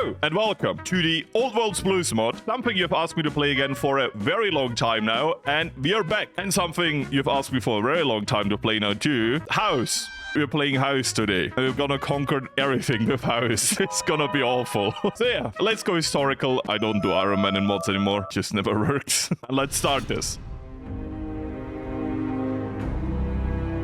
Hello and welcome to the Old World's Blues mod, something you've asked me to play again for a very long time now, and we are back. And something you've asked me for a very long time to play now too, House. We're playing House today. We're gonna conquer everything with House. It's gonna be awful. So yeah, let's go historical. I don't do Iron Man in mods anymore. Just never works. Let's start this.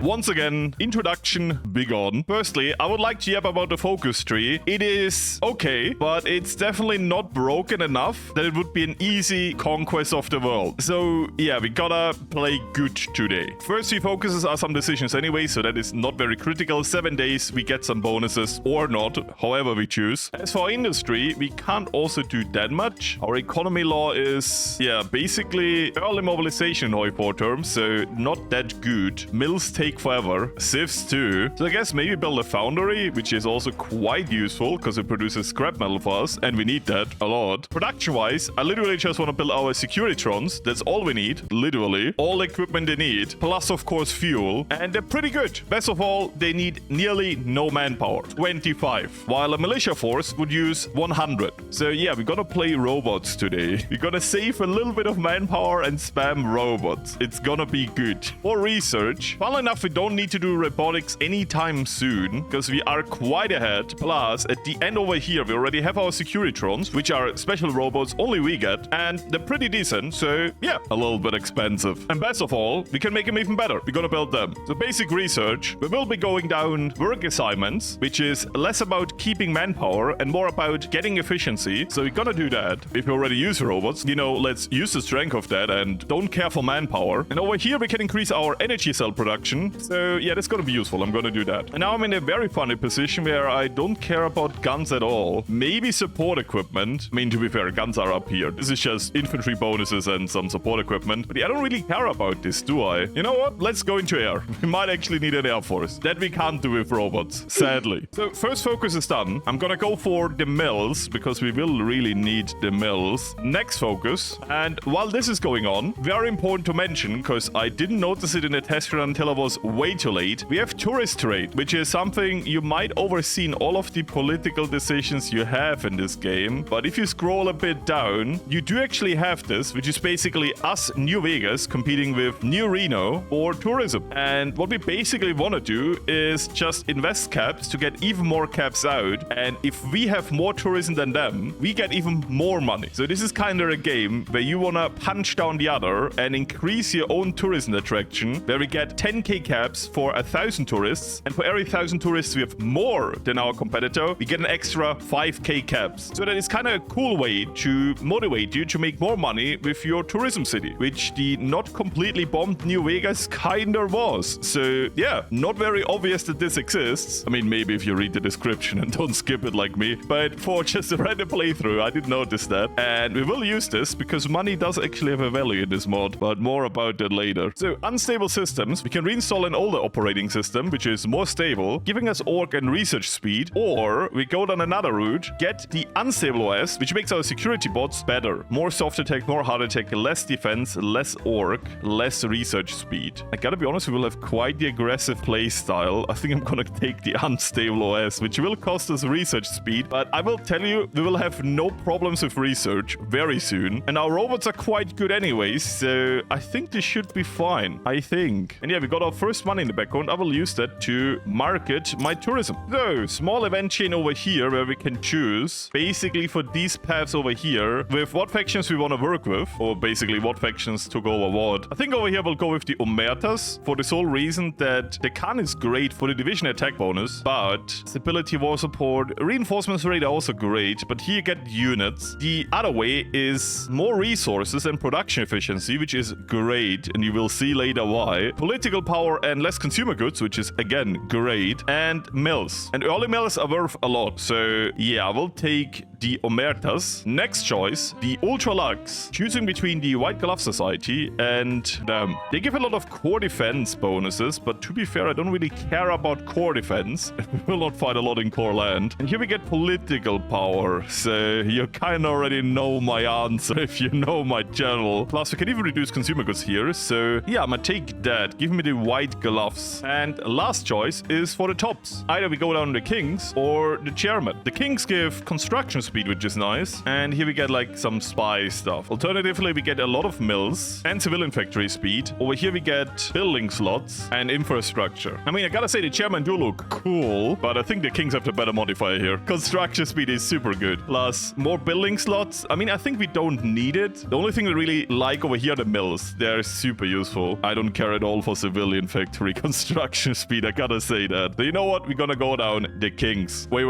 Once again, introduction begun. Firstly, I would like to yap about the focus tree. It is okay, but it's definitely not broken enough that it would be an easy conquest of the world. So yeah, we gotta play good today. First few focuses are some decisions anyway, so that is not very critical. 7 days, we get some bonuses or not, however we choose. As for industry, we can't also do that much. Our economy law is, yeah, basically early mobilization in HOI4 terms, so not that good. Mills take forever. Civs too. So I guess maybe build a foundry, which is also quite useful because it produces scrap metal for us, and we need that a lot. Production-wise, I literally just want to build our securitrons. That's all we need, literally. All equipment they need, plus of course fuel, and they're pretty good. Best of all, they need nearly no manpower, 25, while a militia force would use 100. So yeah, we're gonna play robots today. We're gonna save a little bit of manpower and spam robots. It's gonna be good. For research, funnily enough, we don't need to do robotics anytime soon because we are quite ahead. Plus, at the end over here, we already have our securitrons, which are special robots only we get, and they're pretty decent. So yeah, a little bit expensive. And best of all, we can make them even better. We're gonna build them. So basic research, we will be going down work assignments, which is less about keeping manpower and more about getting efficiency. So we're gonna do that. If we already use robots, you know, let's use the strength of that and don't care for manpower. And over here, we can increase our energy cell production. So yeah, that's gonna be useful. I'm gonna do that. And now I'm in a very funny position where I don't care about guns at all. Maybe support equipment. I mean, to be fair, guns are up here. This is just infantry bonuses and some support equipment. But yeah, I don't really care about this, do I? You know what? Let's go into air. We might actually need an air force. That we can't do with robots, sadly. So first focus is done. I'm gonna go for the mills because we will really need the mills. Next focus. And while this is going on, very important to mention, because I didn't notice it in the test run until I was way too late. We have tourist trade, which is something you might oversee in all of the political decisions you have in this game. But if you scroll a bit down, you do actually have this, which is basically us, New Vegas, competing with New Reno for tourism. And what we basically want to do is just invest caps to get even more caps out. And if we have more tourism than them, we get even more money. So this is kind of a game where you want to punch down the other and increase your own tourism attraction, where we get 10k caps for 1,000 tourists, and for every 1,000 tourists we have more than our competitor, we get an extra 5k caps. So that is kind of a cool way to motivate you to make more money with your tourism city, which the not completely bombed New Vegas kind of was. So yeah, not very obvious that this exists. I mean, maybe if you read the description and don't skip it like me, but for just a random playthrough, I didn't notice that. And we will use this because money does actually have a value in this mod, but more about that later. So unstable systems, we can reinstall an older operating system, which is more stable, giving us org and research speed, or we go down another route, get the unstable OS, which makes our security bots better. More soft attack, more hard attack, less defense, less org, less research speed. I gotta be honest, we will have quite the aggressive play style. I think I'm gonna take the unstable OS, which will cost us research speed, but I will tell you, we will have no problems with research very soon, and our robots are quite good anyways, so I think this should be fine. I think. And yeah, we got our first money in the background. I will use that to market my tourism. So, small event chain over here where we can choose basically for these paths over here with what factions we want to work with, or basically what factions took over what. I think over here we'll go with the Omertas for the sole reason that the Khan is great for the division attack bonus, but stability war support, reinforcements rate are also great, but here you get units. The other way is more resources and production efficiency, which is great, and you will see later why. Political power and less consumer goods, which is again great, and mills. And early mills are worth a lot, so yeah, I will take the Omertas. Next choice, the Ultra Lux. Choosing between the White Glove Society and them. They give a lot of core defense bonuses, but to be fair, I don't really care about core defense. We will not fight a lot in core land. And here we get political power, so you kind of already know my answer if you know my channel. Plus, we can even reduce consumer goods here, so yeah, I'm gonna take that. Give me the White Gloves. And last choice is for the tops. Either we go down the Kings or the Chairman. The Kings give construction speed, which is nice. And here we get like some spy stuff. Alternatively, we get a lot of mills and civilian factory speed. Over here we get building slots and infrastructure. I mean, I gotta say the chairman do look cool, but I think the kings have the better modifier here. Construction speed is super good. Plus more building slots. I mean, I think we don't need it. The only thing we really like over here are the mills. They're super useful. I don't care at all for civilian factory construction speed. I gotta say that. So you know what? We're gonna go down the kings. Wait.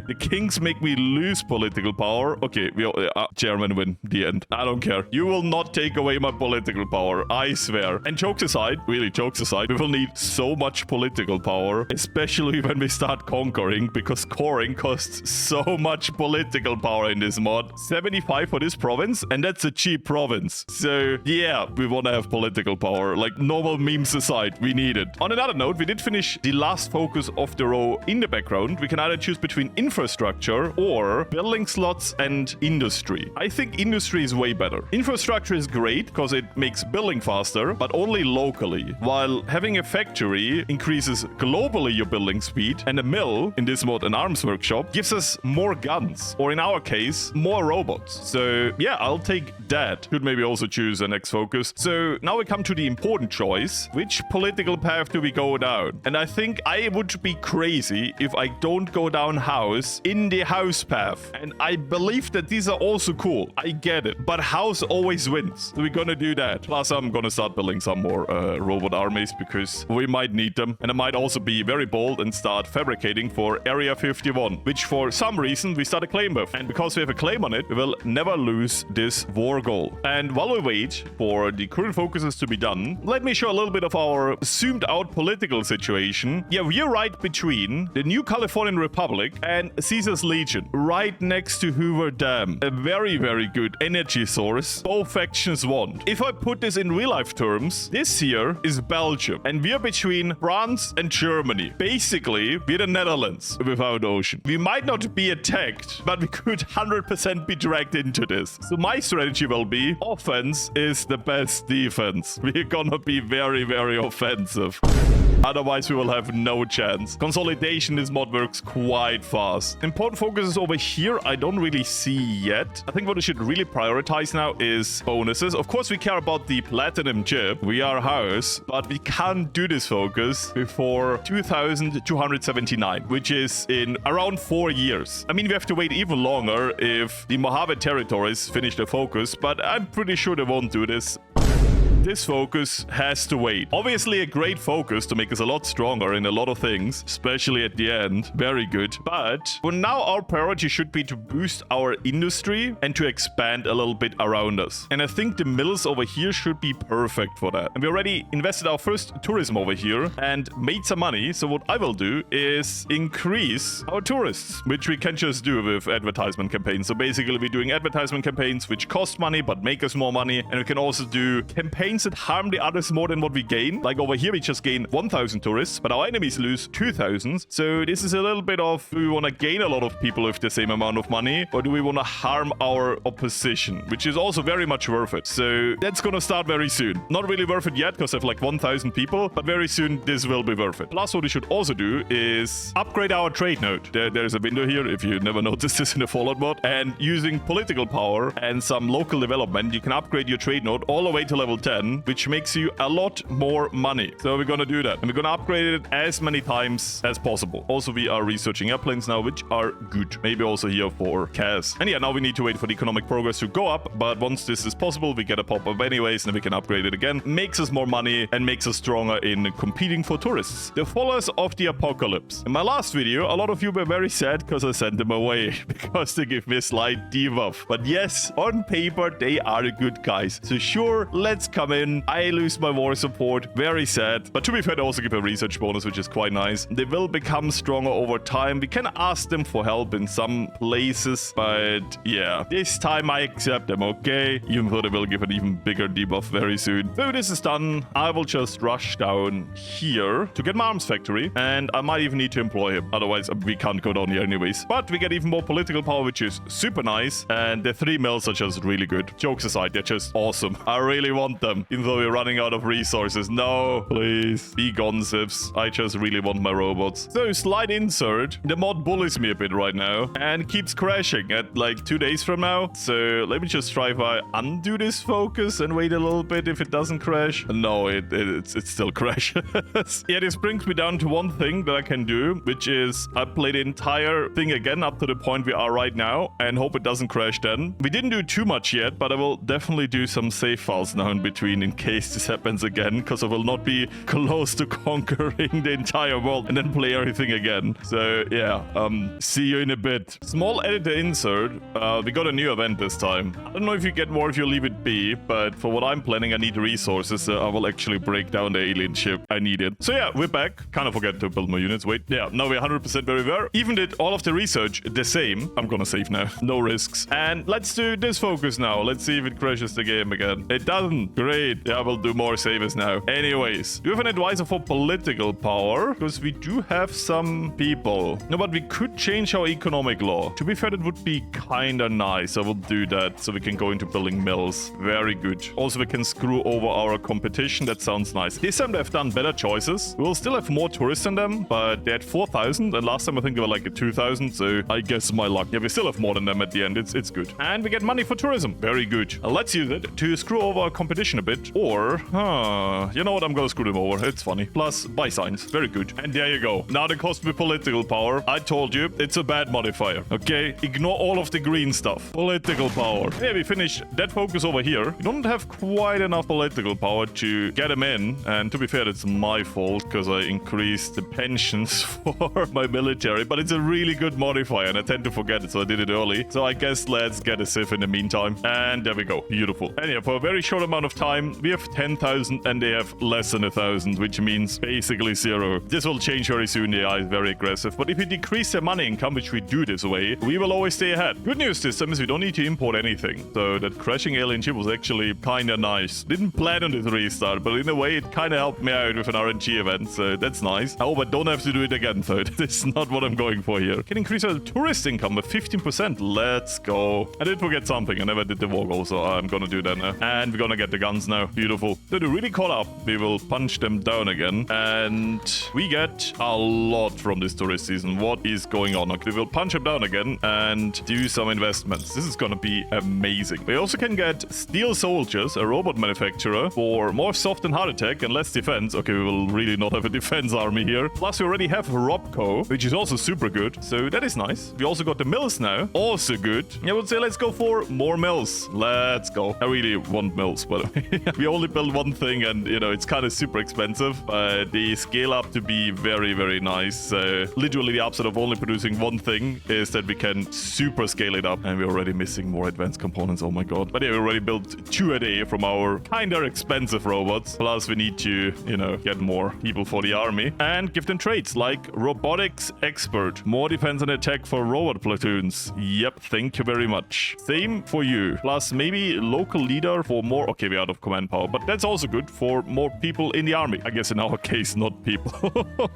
The kings make me lose political power. Okay, chairman win. The end. I don't care. You will not take away my political power. I swear. And jokes aside, really jokes aside, we will need so much political power, especially when we start conquering, because coring costs so much political power in this mod. 75 for this province, and that's a cheap province. So yeah, we want to have political power. Like normal memes aside, we need it. On another note, we did finish the last focus of the row in the background. We can either choose between infrastructure or building slots and industry. I think industry is way better. Infrastructure is great because it makes building faster, but only locally, while having a factory increases globally your building speed, and a mill, in this mod an arms workshop, gives us more guns, or in our case, more robots. So yeah, I'll take that. Could maybe also choose an X focus. So now we come to the important choice. Which political path do we go down? And I think I would be crazy if I don't go down house in the house path. And I believe that these are also cool. I get it. But house always wins. So we're gonna do that. Plus I'm gonna start building some more robot armies because we might need them. And I might also be very bold and start fabricating for Area 51, which for some reason we start a claim with. And because we have a claim on it, we will never lose this war goal. And while we wait for the current focuses to be done, let me show a little bit of our zoomed out political situation. Yeah, we're right between the New Californian Republic and Caesar's Legion, right next to Hoover Dam. A very, very good energy source both factions want. If I put this in real life terms, this here is Belgium, and we're between France and Germany. Basically, we're the Netherlands without ocean. We might not be attacked, but we could 100% be dragged into this. So my strategy will be offense is the best defense. We're gonna be very, very offensive. Otherwise, we will have no chance. Consolidation, this mod works quite fast. Important focuses over here, I don't really see yet. I think what we should really prioritize now is bonuses. Of course, we care about the platinum chip. We are house, but we can't do this focus before 2279, which is in around 4 years. I mean, we have to wait even longer if the Mojave territories finish the focus, but I'm pretty sure they won't do this. This focus has to wait. Obviously a great focus to make us a lot stronger in a lot of things, especially at the end. Very good. But for now, our priority should be to boost our industry and to expand a little bit around us. And I think the mills over here should be perfect for that. And we already invested our first tourism over here and made some money. So what I will do is increase our tourists, which we can just do with advertisement campaigns. So basically we're doing advertisement campaigns which cost money but make us more money. And we can also do campaigns that harm the others more than what we gain. Like over here, we just gain 1,000 tourists, but our enemies lose 2,000. So this is a little bit of, do we want to gain a lot of people with the same amount of money, or do we want to harm our opposition, which is also very much worth it. So that's going to start very soon. Not really worth it yet because I have like 1,000 people, but very soon this will be worth it. Plus, what we should also do is upgrade our trade node. There's a window here, if you never noticed this in the Fallout mod. And using political power and some local development, you can upgrade your trade node all the way to level 10, which makes you a lot more money. So we're gonna do that. And we're gonna upgrade it as many times as possible. Also, we are researching airplanes now, which are good. Maybe also here for CAS. And yeah, now we need to wait for the economic progress to go up. But once this is possible, we get a pop-up anyways, and then we can upgrade it again. Makes us more money and makes us stronger in competing for tourists. The followers of the apocalypse. In my last video, a lot of you were very sad because I sent them away because they give me a slight debuff. But yes, on paper, they are the good guys. So sure, let's come in. I lose my war support. Very sad. But to be fair, they also give a research bonus, which is quite nice. They will become stronger over time. We can ask them for help in some places. But yeah, this time I accept them, okay? Even though they will give an even bigger debuff very soon. So this is done. I will just rush down here to get my arms factory. And I might even need to employ him. Otherwise, we can't go down here anyways. But we get even more political power, which is super nice. And the 3 mills are just really good. Jokes aside, they're just awesome. I really want them. them, even though we're running out of resources. No, please. Be gone, Zips. I just really want my robots. So, slight insert. The mod bullies me a bit right now and keeps crashing at like 2 days from now. So, let me just try if I undo this focus and wait a little bit if it doesn't crash. No, it still crashes. Yeah, this brings me down to one thing that I can do, which is I play the entire thing again up to the point we are right now and hope it doesn't crash then. We didn't do too much yet, but I will definitely do some save files now in between in case this happens again, because I will not be close to conquering the entire world and then play everything again. So yeah, see you in a bit. Small editor insert. We got a new event this time. I don't know if you get more if you leave it be, but for what I'm planning, I need resources, so I will actually break down the alien ship. I need it. So yeah, we're back. Kind of forget to build more units. Wait, yeah, now we're 100% where we were. Even did all of the research the same. I'm gonna save now. No risks. And let's do this focus now. Let's see if it crashes the game again. It doesn't. Great. Yeah, we'll do more savers now. Anyways, do you have an advisor for political power? Because we do have some people. No, but we could change our economic law. To be fair, that would be kinda nice. I will do that so we can go into building mills. Very good. Also, we can screw over our competition. That sounds nice. This time they've done better choices. We'll still have more tourists than them, but they had 4,000, and last time I think they were like at 2,000, so I guess my luck. Yeah, we still have more than them at the end. It's good. And we get money for tourism. Very good. Let's use it to screw over our competition a bit, or, you know what, I'm gonna screw them over. It's funny. Plus, buy signs. Very good. And there you go. Now they cost me political power. I told you, it's a bad modifier. Okay? Ignore all of the green stuff. Political power. Yeah, we finished that focus over here. We don't have quite enough political power to get them in, and to be fair, it's my fault because I increased the pensions for my military, but it's a really good modifier and I tend to forget it, so I did it early. So I guess let's get a civ in the meantime. And there we go. Beautiful. And yeah, for a very short amount of time, we have 10,000 and they have less than 1,000, which means basically zero. This will change very soon. The AI is very aggressive, but if we decrease their money income, which we do this way, we will always stay ahead. Good news this time is we don't need to import anything. So that crashing alien ship was actually kind of nice. Didn't plan on this restart, but in a way it kind of helped me out with an RNG event, so that's nice. I hope I don't have to do it again, though. That's not what I'm going for here. Can increase our tourist income by 15%. Let's go. I did forget something. I never did the war goal, so I'm gonna do that now. And we're gonna get the guns now. Beautiful. So to really caught up, we will punch them down again. And we get a lot from this tourist season. What is going on? Okay, we will punch them down again and do some investments. This is gonna be amazing. We also can get steel soldiers, a robot manufacturer, for more soft and hard attack and less defense. Okay, we will really not have a defense army here. Plus, we already have Robco, which is also super good. So that is nice. We also got the mills now. Also good. I would say let's go for more mills. Let's go. I really want mills, but we only build one thing and, you know, it's kind of super expensive. But they scale up to be very, very nice. Literally, the upside of only producing one thing is that we can super scale it up. And we're already missing more advanced components. Oh my god. But yeah, we already built 2 a day from our kind of expensive robots. Plus, we need to, you know, get more people for the army and give them traits like robotics expert, more defense and attack for robot platoons. Yep, thank you very much. Same for you. Plus maybe local leader for more. Okay, we're out of command power, but that's also good for more people in the army. I guess in our case, not people.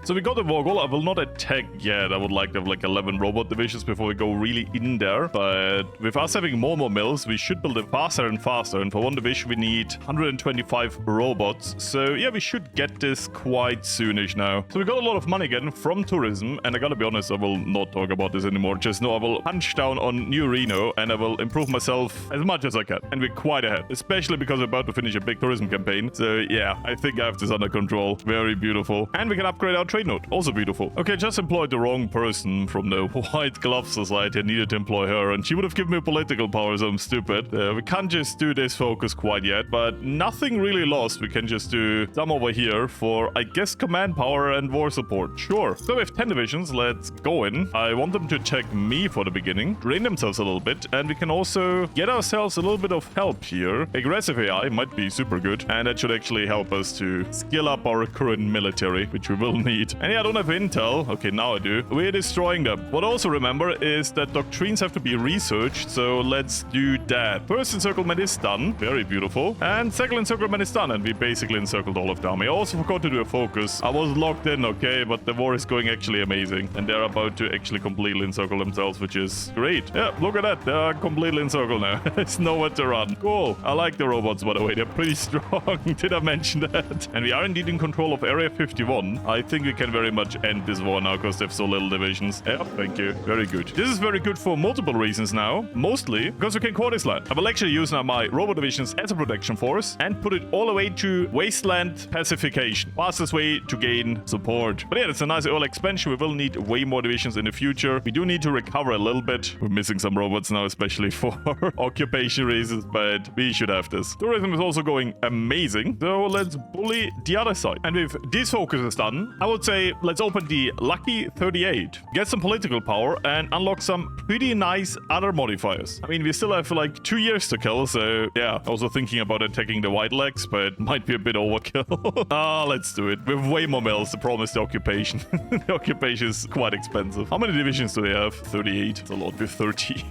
So we got the war goal. I will not attack yet. I would like to have like 11 robot divisions before we go really in there. But with us having more mills, we should build it faster and faster. And for one division, we need 125 robots. So yeah, we should get this quite soonish now. So we got a lot of money again from tourism. And I gotta be honest, I will not talk about this anymore. Just know I will punch down on New Reno and I will improve myself as much as I can. And we're quite ahead, especially because we're about to finish a big tourism campaign. So yeah, I think I have this under control. Very beautiful. And we can upgrade our trade node. Also beautiful. Okay, just employed the wrong person from the White Glove Society. I needed to employ her and she would have given me political powers. I'm stupid. We can't just do this focus quite yet, but nothing really lost. We can just do some over here for, I guess, command power and war support. Sure. So we have 10 divisions. Let's go in. I want them to attack me for the beginning, drain themselves a little bit, and we can also get ourselves a little bit of help here. Aggressive AI might be super good, and that should actually help us to skill up our current military, which we will need. And yeah, I don't have intel. Okay, now I do. We're destroying them. What I also remember is that doctrines have to be researched, so let's do that. First encirclement is done. Very beautiful. And second encirclement is done, and we basically encircled all of the army. I also forgot to do a focus. I was locked in, okay, but the war is going actually amazing, and they're about to actually completely encircle themselves, which is great. Yeah, look at that. They're completely encircled now. There's nowhere to run. Cool. I like the robots, by the way. way. They're pretty strong. Did I mention that? And we are indeed in control of Area 51. I think we can very much end this war now because they have so little divisions. Yeah, thank you. Very good. This is very good for multiple reasons now. Mostly because we can core this land. I will actually use now my robot divisions as a protection force and put it all the way to wasteland pacification. Fastest way to gain support. But yeah, it's a nice early expansion. We will need way more divisions in the future. We do need to recover a little bit. We're missing some robots now, especially for occupation reasons, but we should have this. Tourism is also going amazing. So let's bully the other side. And with this focus is done, I would say let's open the Lucky 38. Get some political power and unlock some pretty nice other modifiers. I mean, we still have like 2 years to kill, so yeah. Also thinking about attacking the white legs, but might be a bit overkill. Let's do it. We have way more mills to promise the occupation. The occupation is quite expensive. How many divisions do they have? 38. It's a lot with 30.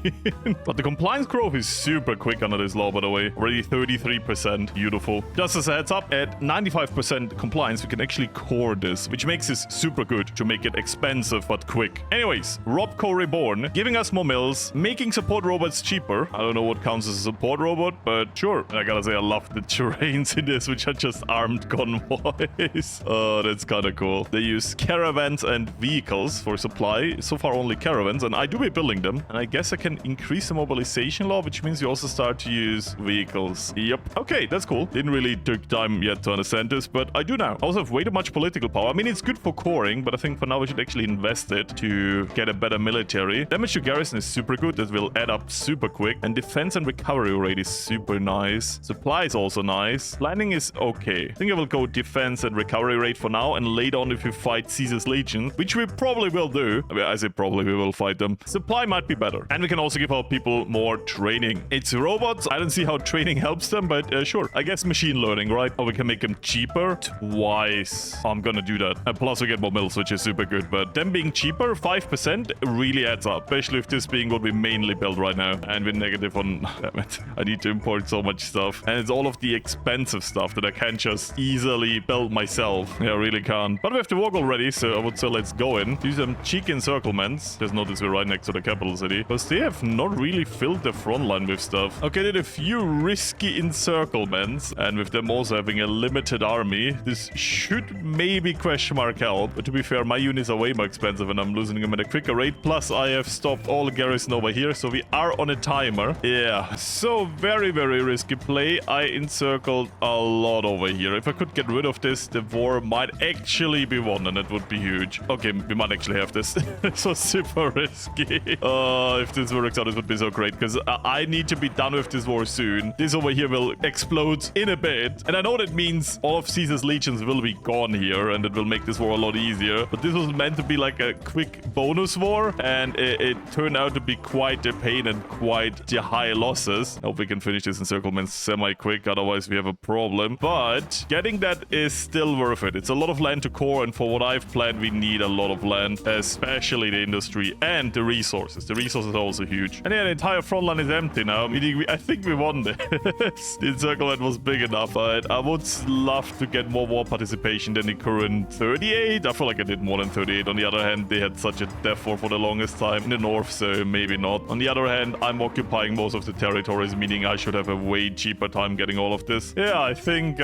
But the compliance growth is super quick under this law, by the way. Already 33%. Beautiful. Just as a heads up, at 95% compliance, we can actually core this, which makes this super good to make it expensive but quick. Anyways, Robco Reborn, giving us more mills, making support robots cheaper. I don't know what counts as a support robot, but sure. I gotta say, I love the terrains in this, which are just armed convoys. Oh, that's kind of cool. They use caravans and vehicles for supply. So far, only caravans, and I do be building them. And I guess I can increase the mobilization law, which means you also start to use vehicles. Yep. Okay, that's cool. Didn't really take time yet to understand this, but I do now. I also have way too much political power. I mean, it's good for coring, but I think for now we should actually invest it to get a better military. Damage to garrison is super good. That will add up super quick. And defense and recovery rate is super nice. Supply is also nice. Planning is okay. I think I will go defense and recovery rate for now, and later on if we fight Caesar's Legion, which we probably will do. I mean, I say probably we will fight them. Supply might be better. And we can also give our people more training. It's robots. I don't see how training helps them, but sure. I guess machine learning, right? Or we can make them cheaper twice. I'm gonna do that. And plus we get more mills, which is super good. But them being cheaper, 5% really adds up. Especially if this being what we mainly build right now. And we're negative on... Damn it. I need to import so much stuff. And it's all of the expensive stuff that I can't just easily build myself. Yeah, I really can't. But we have the walk already, so I would say let's go in. Do some cheeky encirclements. Just notice we're right next to the capital city. Because they have not really filled the front line with stuff. Okay, did a few risky encirclements. And with them also having a limited army, this should maybe question mark help. But to be fair, my units are way more expensive and I'm losing them at a quicker rate. Plus, I have stopped all garrison over here, so we are on a timer. Yeah, so very, very risky play. I encircled a lot over here. If I could get rid of this, the war might actually be won, and it would be huge. Okay, we might actually have this. This was super risky. If this works out, it would be so great, because I need to be done with this war soon. This over here will explode in a bit, and I know that means all of Caesar's legions will be gone here, and it will make this war a lot easier. But this was meant to be like a quick bonus war, and it turned out to be quite a pain and quite the high losses. I hope we can finish this encirclement semi-quick, otherwise we have a problem. But getting that is still worth it. It's a lot of land to core, and for what I've planned, we need a lot of land, especially the industry and the resources. The resources are also huge. And yeah, the entire front line is empty now, meaning I think we won this. The encirclement was big enough. I would love to get more war participation than the current 38. I feel like I did more than 38. On the other hand, they had such a death war for the longest time in the north, so maybe not. On the other hand, I'm occupying most of the territories, meaning I should have a way cheaper time getting all of this. Yeah, I think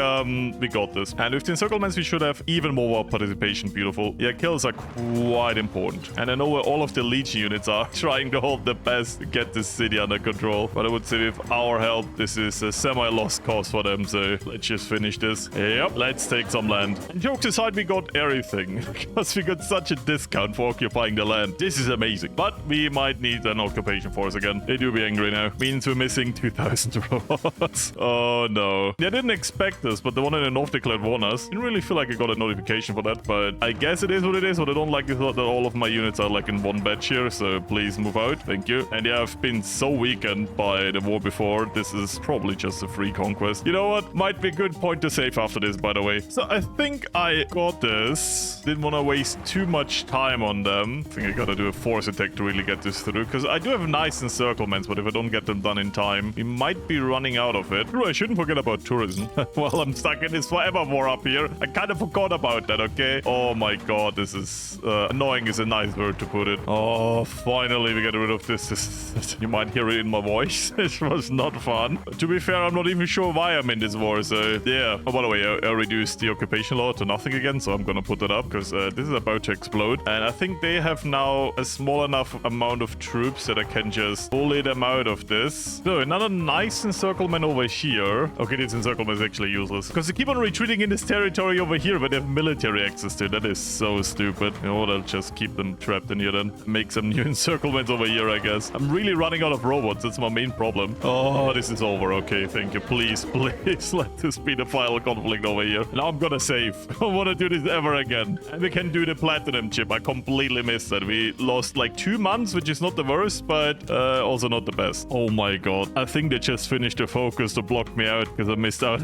we got this. And with the encirclements, we should have even more war participation. Beautiful. Yeah, kills are quite important. And I know where all of the legion units are trying to hold the best to get this city under control. But I would say with our help, this is a semi-lost cause for them. So let's just finish this. Yep, let's take some land. And jokes aside, we got everything. Because we got such a discount for occupying the land. This is amazing. But we might need an occupation force again. They do be angry now. Means we're missing 2,000 robots. Oh no. Yeah, I didn't expect this, but the one in the north declared won us. Didn't really feel like I got a notification for that, but I guess it is what it is. What I don't like is that all of my units are like in one batch here, so please move out. Thank you. And yeah, I've been so weakened by the war before. This is probably just a free conquest. You know what? Might be a good point to save after this, by the way. So I think I got this. Didn't want to waste too much time on them. I think I gotta do a force attack to really get this through, because I do have nice encirclements, but if I don't get them done in time, we might be running out of it. True, I shouldn't forget about tourism. Well, I'm stuck in this forever war up here. I kind of forgot about that, okay? Oh my god, this is... annoying is a nice word to put it. Oh, finally we get rid of this. You might hear it in my voice. This was not fun. To be fair, I'm not even even sure why I'm in this war. So yeah. Oh, by the way, I reduced the occupation law to nothing again, so I'm gonna put that up because this is about to explode. And I think they have now a small enough amount of troops that I can just bully them out of this. So another nice encirclement over here. Okay, this encirclement is actually useless because they keep on retreating in this territory over here, but they have military access to it. That is so stupid. You know what? I'll just keep them trapped in here then. Make some new encirclements over here, I guess. I'm really running out of robots. That's my main problem. Oh, this is over. Okay, thank you. Please, please let this be the final conflict over here. Now I'm gonna save. I don't want to do this ever again. And we can do the platinum chip. I completely missed that. We lost like 2 months, which is not the worst, but also not the best. Oh my god. I think they just finished the focus to block me out because I missed out.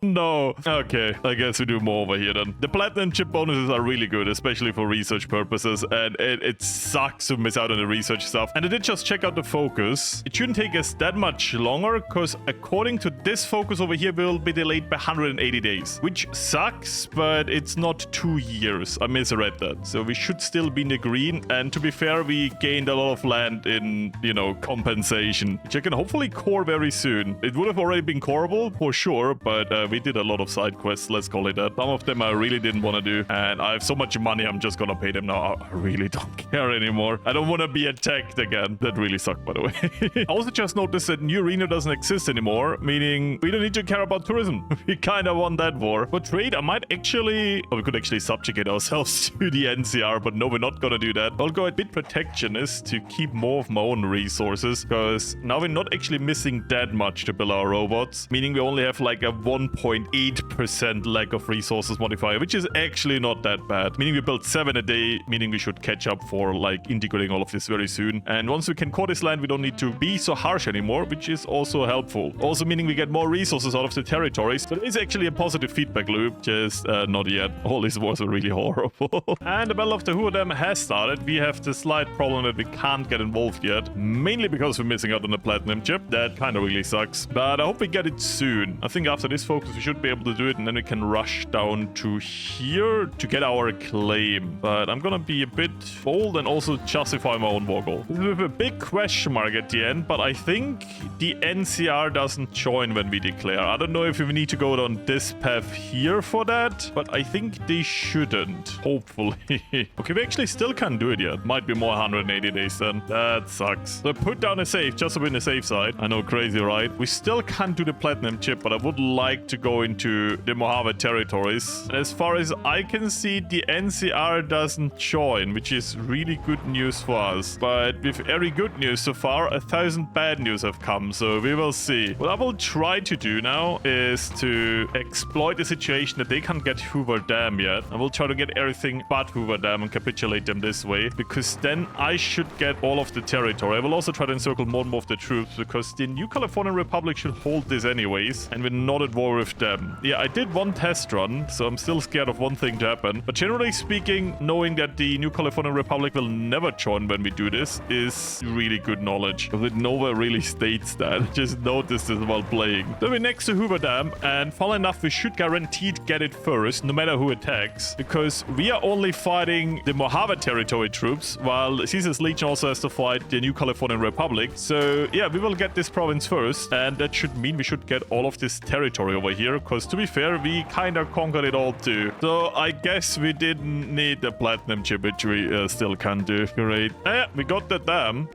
No. Okay, I guess we do more over here then. The platinum chip bonuses are really good, especially for research purposes, and it sucks to miss out on the research stuff. And I did just check out the focus. It shouldn't take us that much longer because according to this focus over here, will be delayed by 180 days, which sucks, but it's not 2 years. I misread that. So we should still be in the green. And to be fair, we gained a lot of land in, you know, compensation, which I can hopefully core very soon. It would have already been coreable for sure, but we did a lot of side quests, let's call it that. Some of them I really didn't want to do, and I have so much money, I'm just gonna pay them now. I really don't care anymore. I don't want to be attacked again. That really sucked, by the way. I also just noticed that New Reno doesn't exist anymore, meaning we don't need to care about tourism. We kind of won that war. For trade, I might actually... Oh, we could actually subjugate ourselves to the NCR, but no, we're not gonna do that. I'll go a bit protectionist to keep more of my own resources, because now we're not actually missing that much to build our robots, meaning we only have like a 1.8% lack of resources modifier, which is actually not that bad. Meaning we built 7 a day, meaning we should catch up for like integrating all of this very soon. And once we can core this land, we don't need to be so harsh anymore, which is also helpful. Also meaning we get more resources out of the territories. So it's actually a positive feedback loop, just not yet. All these wars are really horrible. And the Battle of the HOI4 has started. We have the slight problem that we can't get involved yet, mainly because we're missing out on the platinum chip. That kind of really sucks, but I hope we get it soon. I think after this focus, we should be able to do it, and then we can rush down to here to get our claim. But I'm gonna be a bit bold and also justify my own war goal. With a big question mark at the end, but I think the NCR doesn't join when we declare. I don't know if we need to go down this path here for that, but I think they shouldn't. Hopefully. Okay, we actually still can't do it yet. Might be more 180 days then. That sucks. So put down a save just to be on the safe side. I know, crazy, right? We still can't do the platinum chip, but I would like to go into the Mojave territories. And as far as I can see, the NCR doesn't join, which is really good news for us. But with very good news so far, 1,000 bad news have come, so we will see. What I will try to do now is to exploit the situation that they can't get Hoover Dam yet. I will try to get everything but Hoover Dam and capitulate them this way, because then I should get all of the territory. I will also try to encircle more and more of the troops, because the New Californian Republic should hold this anyways, and we're not at war with them. Yeah, I did one test run, so I'm still scared of one thing to happen. But generally speaking, knowing that the New Californian Republic will never join when we do this is really good knowledge, because it nowhere really states that. Just noticed this while playing. So we're next to Hoover Dam, and funnily enough, we should guaranteed get it first, no matter who attacks, because we are only fighting the Mojave territory troops, while Caesar's Legion also has to fight the New Californian Republic. So yeah, we will get this province first, and that should mean we should get all of this territory over here, because to be fair, we kind of conquered it all too. So I guess we didn't need the platinum chip, which we still can do. Great. Yeah, we got the dam.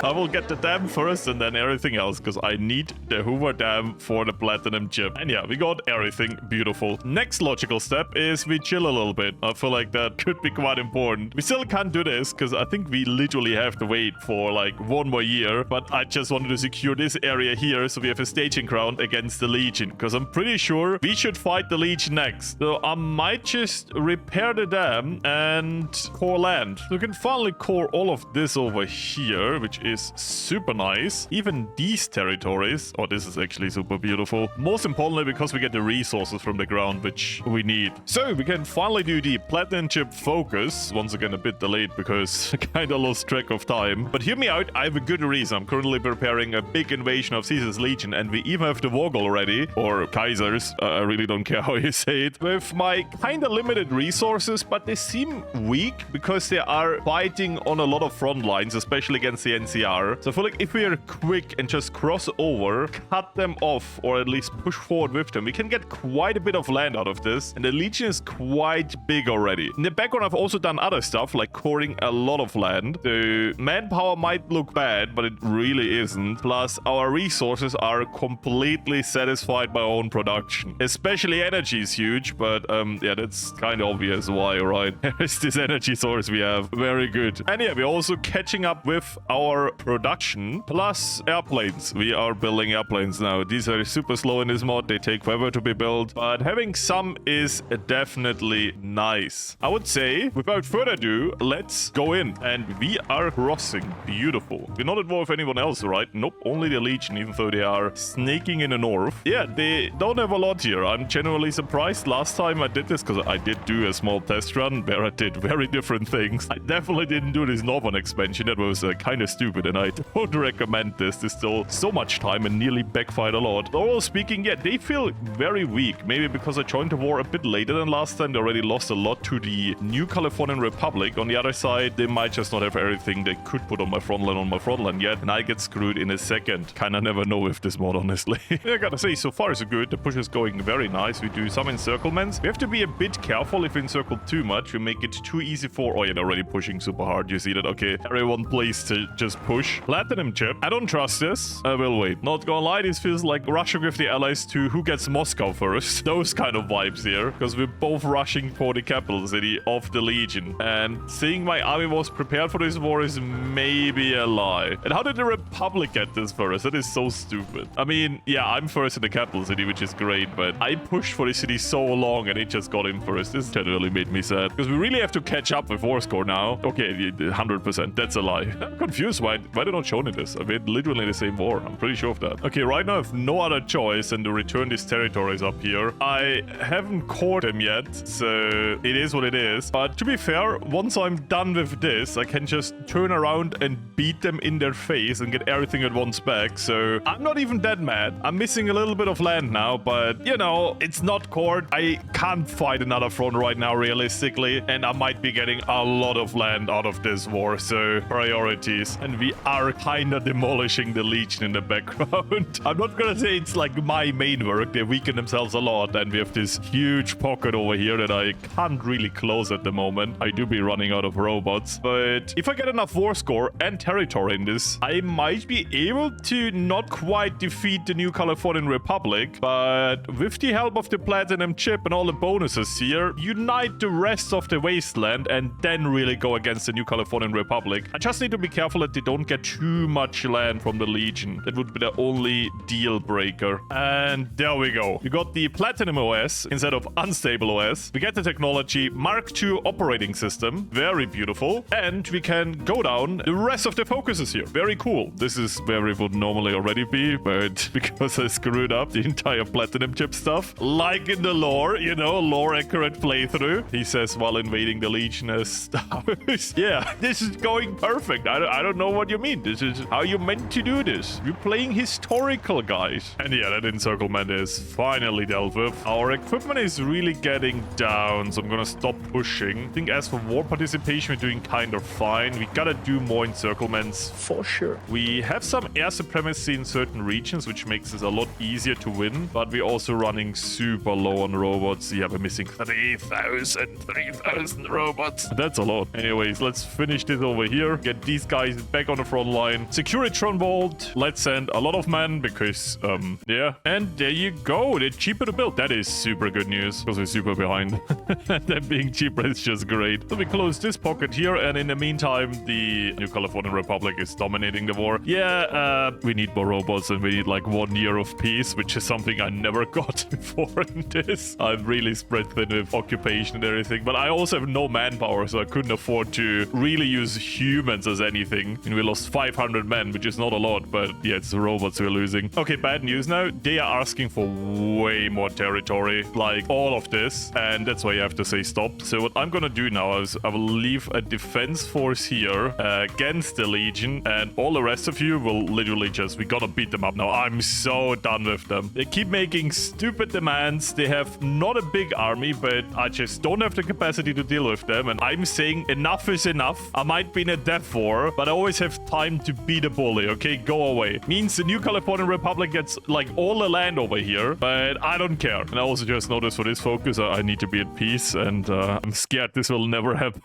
I will get the dam first and then everything else, because I need the Hoover Dam for the platinum chip. And yeah, we got everything. Beautiful. Next logical step is we chill a little bit. I feel like that could be quite important. We still can't do this because I think we literally have to wait for like 1 more year. But I just wanted to secure this area here so we have a staging ground against the Legion, because I'm pretty sure we should fight the Legion next. So I might just repair the dam and core land. So we can finally core all of this over here, which is super nice. Even these territories. Oh, this is actually super beautiful. Most importantly, because we get the resources from the ground, which we need. So we can finally do the platinum chip focus. Once again, a bit delayed because I kind of lost track of time. But hear me out. I have a good reason. I'm currently preparing a big invasion of Caesar's Legion, and we even have the war goal already. Or Kaisers. I really don't care how you say it. With my kind of limited resources, but they seem weak because they are fighting on a lot of front lines, especially against the NCR. NCR. So I feel like if we are quick and just cross over, cut them off, or at least push forward with them, we can get quite a bit of land out of this. And the Legion is quite big already. In the background, I've also done other stuff, like coring a lot of land. The manpower might look bad, but it really isn't. Plus, our resources are completely satisfied by our own production. Especially energy is huge, but yeah, that's kind of obvious why, right? There's this energy source we have. Very good. And yeah, we're also catching up with our production. Plus, airplanes. We are building airplanes now. These are super slow in this mod. They take forever to be built. But having some is definitely nice. I would say, without further ado, let's go in. And we are crossing. Beautiful. We're not involved with anyone else, right? Nope, only the Legion, even though they are snaking in the north. Yeah, they don't have a lot here. I'm genuinely surprised. Last time I did this, because I did do a small test run where I did very different things. I definitely didn't do this northern expansion. That was kind of stupid, and I don't recommend this. This stole so much time and nearly backfired a lot. Overall speaking, yeah, they feel very weak. Maybe because I joined the war a bit later than last time. They already lost a lot to the New Californian Republic. On the other side, they might just not have everything they could put on my front line yet, and I get screwed in a second. Kinda never know with this mod, honestly. I gotta say, so far so good. The push is going very nice. We do some encirclements. We have to be a bit careful if we encircle too much. We make it too easy for... Oh yeah, they're already pushing super hard. You see that? Okay, everyone please to just push. Platinum chip. I don't trust this. I will wait. Not gonna lie, this feels like rushing with the allies to who gets Moscow first. Those kind of vibes here, because we're both rushing for the capital city of the Legion. And saying my army was prepared for this war is maybe a lie. And how did the Republic get this first? That is so stupid. I mean, yeah, I'm first in the capital city, which is great, but I pushed for the city so long and it just got in first. This generally made me sad, because we really have to catch up with war score now. Okay, 100%. That's a lie. I'm confused why they're not showing this. I mean, literally the same war. I'm pretty sure of that. Okay, right now I have no other choice than to return these territories up here. I haven't caught them yet, so it is what it is. But to be fair, once I'm done with this, I can just turn around and beat them in their face and get everything at once back. So I'm not even that mad. I'm missing a little bit of land now, but you know, it's not court. I can't fight another front right now realistically, and I might be getting a lot of land out of this war. So priorities, and we are kind of demolishing the Legion in the background. I'm not gonna say it's like my main work. They weaken themselves a lot, and we have this huge pocket over here that I can't really close at the moment. I do be running out of robots, but if I get enough war score and territory in this, I might be able to not quite defeat the New Californian Republic, but with the help of the Platinum chip and all the bonuses here, unite the rest of the wasteland and then really go against the New Californian Republic. I just need to be careful that they don't get too much land from the Legion. That would be the only deal breaker. And there we go. We got the Platinum OS instead of Unstable OS. We get the technology Mark II operating system. Very beautiful. And we can go down. The rest of the focus is here. Very cool. This is where it would normally already be, but because I screwed up the entire Platinum chip stuff, like in the lore, you know, lore accurate playthrough, he says while invading the Legion as stars. Yeah, this is going perfect. I don't know what you mean. This is how you meant to do this. You're playing historical, guys. And yeah, that encirclement is finally dealt with. Our equipment is really getting down, so I'm gonna stop pushing. I think as for war participation, we're doing kind of fine. We gotta do more encirclements for sure. We have some air supremacy in certain regions, which makes it a lot easier to win, but we're also running super low on robots. Yeah, we're missing 3,000 robots. That's a lot. Anyways, let's finish this over here. Get these guys back on the front line. Secure a Tron Vault. Let's send a lot of men because, yeah. And there you go. They're cheaper to build. That is super good news because we're super behind. Them being cheaper is just great. So we close this pocket here, and in the meantime, the New Californian Republic is dominating the war. Yeah, we need more robots, and we need like 1 year of peace, which is something I never got before in this. I'm really spread thin with occupation and everything, but I also have no manpower, so I couldn't afford to really use humans as anything. And we lost 500 men, which is not a lot, but yeah, it's the robots we're losing. Okay, bad news now. They are asking for way more territory, like all of this, and that's why you have to say stop. So what I'm gonna do now is I will leave a defense force here against the Legion, and all the rest of you will literally just, we gotta beat them up now. I'm so done with them. They keep making stupid demands. They have not a big army, but I just don't have the capacity to deal with them, and I'm saying enough is enough. I might be in a death war, but I always have have time to beat a bully, okay? Go away. Means the New Californian Republic gets, like, all the land over here, but I don't care. And I also just noticed for this focus, I need to be at peace, and I'm scared this will never happen.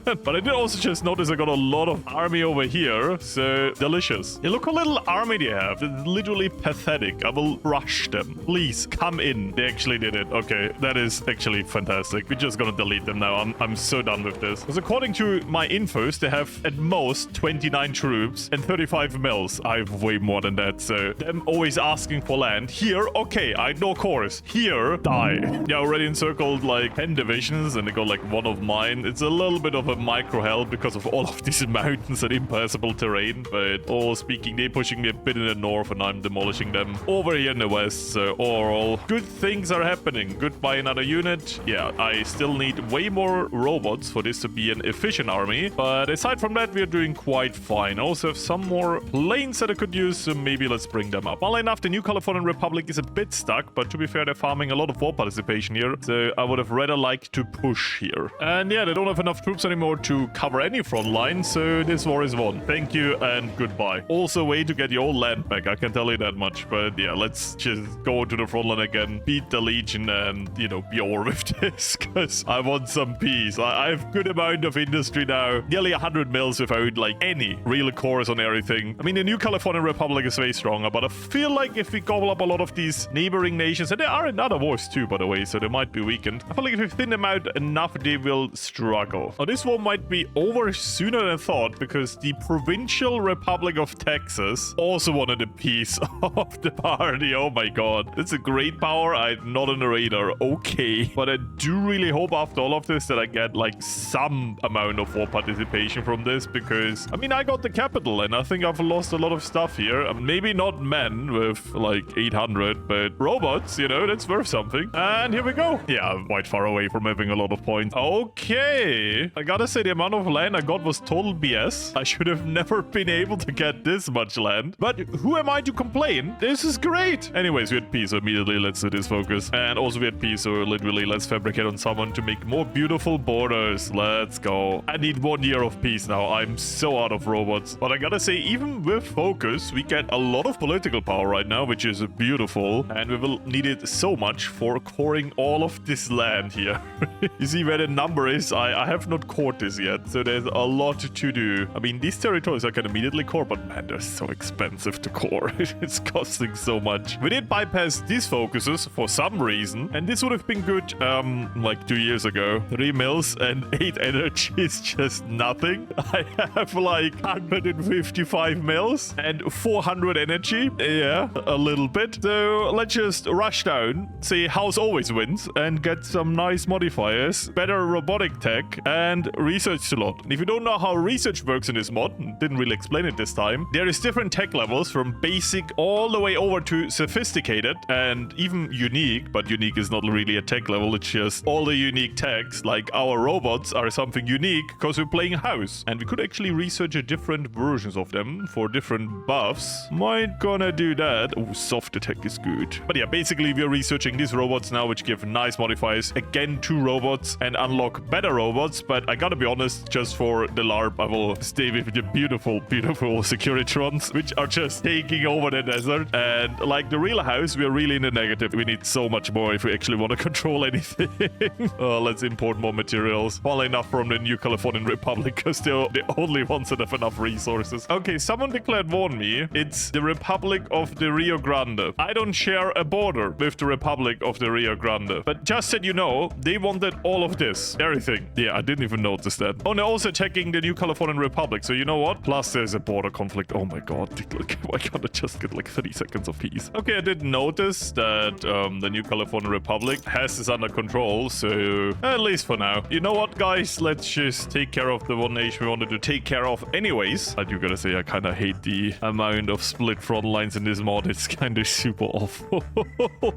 But I did also just notice I got a lot of army over here, so delicious. Yeah, look how little army they have. It's literally pathetic. I will rush them. Please, come in. They actually did it. Okay, that is actually fantastic. We're just gonna delete them now. I'm so done with this. Because according to my infos, they have at most 29 troops and 35 mills. I have way more than that, so them always asking for land. Here, okay, I know course. Here, die. Yeah, already encircled like 10 divisions, and they got like one of mine. It's a little bit of a micro help because of all of these mountains and impassable terrain, but all speaking, they're pushing me a bit in the north, and I'm demolishing them over here in the west. So overall, good things are happening. Goodbye another unit. Yeah, I still need way more robots for this to be an efficient army, but aside from that, we are doing quite fine. I also have some more planes that I could use, so maybe let's bring them up. Funnily enough, the New Californian Republic is a bit stuck, but to be fair, they're farming a lot of war participation here, so I would have rather liked to push here. And yeah, they don't have enough troops anymore to cover any front line, so this war is won. Thank you and goodbye. Also a way to get your old land back, I can tell you that much. But yeah, let's just go to the front line again, beat the Legion, and, you know, be over with this, because I want some peace. I have good amount of industry now, nearly 100 mils without like any real cores on everything. I mean, the New Californian Republic is way stronger, but I feel like if we gobble up a lot of these neighboring nations, and there are in other wars too, by the way, so they might be weakened. I feel like if we thin them out enough, they will struggle. Now, this war might be over sooner than thought, because the Provincial Republic of Texas also wanted a piece of the party. Oh my god. That's a great power. I'm not on the radar. Okay. But I do really hope after all of this that I get like some amount of war participation from this, because, I mean, I got the capital, and I think I've lost a lot of stuff here. Maybe not men with like 800, but robots, you know, that's worth something. And here we go. Yeah, I'm quite far away from having a lot of points. Okay. I gotta say, the amount of land I got was total BS. I should have never been able to get this much land. But who am I to complain? This is great. Anyways, we had peace, so immediately let's do this focus. And also we had peace, so literally let's fabricate on someone to make more beautiful borders. Let's go. I need 1 year of peace now. I'm so out of robots. But I gotta say, even with focus, we get a lot of political power right now, which is beautiful. And we will need it so much for coring all of this land here. You see where the number is? I have not cored this yet, so there's a lot to do. I mean, these territories I can immediately core, but man, they're so expensive to core. It's costing so much. We did bypass these focuses for some reason, and this would have been good like 2 years ago. 3 mils and 8 energy is just nothing. I have like 155 mils and 400 energy. Yeah, a little bit. So let's just rush down, see House always wins, and get some nice modifiers, better robotic tech, and research slot. And if you don't know how research works in this mod, didn't really explain it this time, there is different tech levels from basic all the way over to sophisticated and even unique, but unique is not really a tech level, it's just all the unique techs, like our robots are something unique because we're playing House. And we could actually research different versions of them for different buffs. Might gonna do that. Oh, soft attack is good. But yeah, basically we're researching these robots now, which give nice modifiers. Again, 2 robots and unlock better robots, but I gotta be honest, just for the LARP, I will stay with the beautiful, beautiful Securitrons, which are just taking over the desert. And like the real House, we're really in the negative. We need so much more if we actually want to control anything. Let's import more materials. Well, enough from the New Californian Republic, because they're the only ones that have enough resources. Okay, someone declared war on me. It's the Republic of the Rio Grande. I don't share a border with the Republic of the Rio Grande. But just so you know, they wanted all of this. Everything. Yeah, I didn't even notice that. Oh, they're also attacking the New Californian Republic. So you know what? Plus there's a border conflict. Oh my god. Look, why can't I just get like 30 seconds of peace? Okay, I did notice that the New Californian Republic has this under control. So at least for now. You know what, guys? Let's just take care of the one nation we wanted to take care of anyways. I do gotta say, I kind of hate the amount of split front lines in this mod. It's kind of super awful.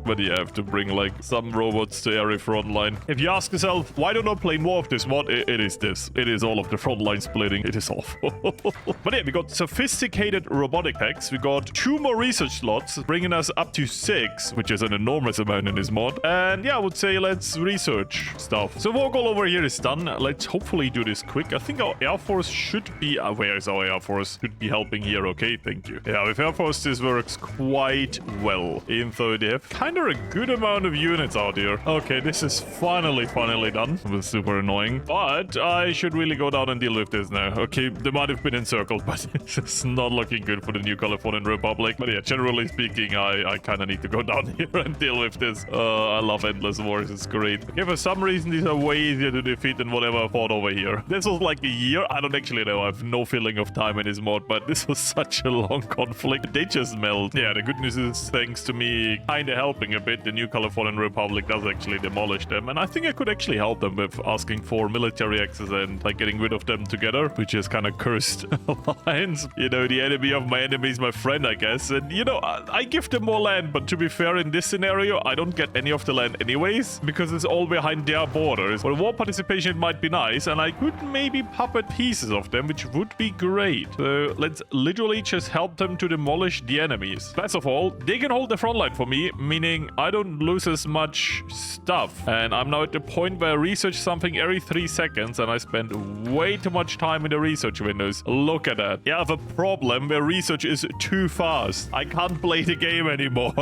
But yeah, I have to bring like some robots to every front line. If you ask yourself, why don't I play more of this mod? It is this. It is all of the front line splitting. It is awful. But yeah, we got sophisticated robotic techs. We got 2 more research slots, bringing us up to 6, which is an enormous amount in this mod. And yeah, I would say let's research stuff. So war goal over here is done. Let's hopefully do this quick. I think our Air Force should be where is our Air Force? Should be helping here. Okay, thank you. Yeah, with Air Force, this works quite well. Even though they have kind of a good amount of units out here. Okay, this is finally done. It was super annoying. But I should really go down and deal with this now. Okay, they might have been encircled, but it's not looking good for the New Californian Republic. But yeah, generally speaking, I kind of need to go down here and deal with this. I love endless wars. It's great. Okay, for some reason, these are way easier to defeat than whatever I fought over here. This was like a year. I don't actually know. I have no feeling of time in this mod, but this was such a long conflict. They just melt. Yeah, the good news is, thanks to me kind of helping a bit, the New Californian Republic does actually demolish them. And I think I could actually help them with asking for military access and like getting rid of them together, which is kind of cursed alliance. You know, the enemy of my enemy is my friend, I guess. And you know, I give them more land, but to be fair, in this scenario, I don't get any of the land anyways, because it's all behind their borders. For war participation, it might be nice, and I could maybe puppet pieces of them, which would be great. So let's literally just help them to demolish the enemies. Best of all, they can hold the front line for me, meaning I don't lose as much stuff. And I'm now at the point where I research something every 3 seconds, and I spend way too much time in the research windows. Look at that. Yeah, I have a problem where research is too fast. I can't play the game anymore.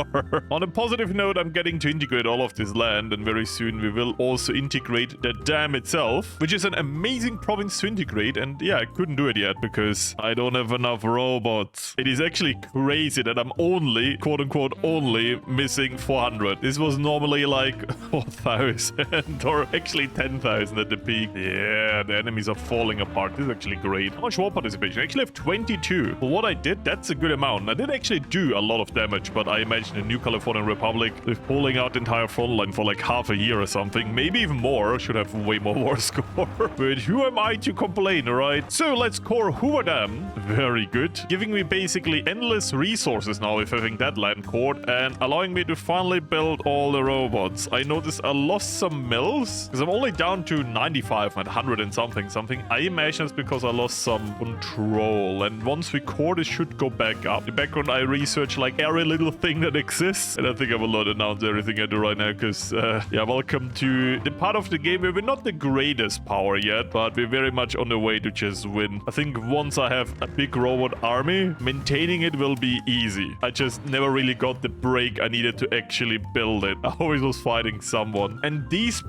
On a positive note, I'm getting to integrate all of this land, and very soon we will also integrate the dam itself, which is an amazing province to integrate. And yeah, I couldn't do it yet because I don't have enough robots. It is actually crazy that I'm only, quote unquote, only missing 400. This was normally like 4,000 or actually 10,000 at the peak. Yeah, the enemies are falling apart. This is actually great. How much war participation? I actually have 22. For what I did, that's a good amount. I did actually do a lot of damage, but I imagine the New Californian Republic, with pulling out the entire front line for like half a year or something, maybe even more, should have way more war score. But who am I to complain, right? So let's core Hoover Dam. Very good. Giving me basically endless resources now with having that land cored, and allowing me to finally build all the robots. I noticed I lost some mills because I'm only down to 95 and 100 and something. I imagine it's because I lost some control, and once we core, it should go back up. In the background, I research like every little thing that exists, and I think I will not announce everything I do right now because yeah, welcome to the part of the game where we're not the greatest power yet, but we're very much on the way to just win. I think once I have a big robot army, maintaining it will be easy. I just never really got the break I needed to actually build it. I always was fighting someone, and these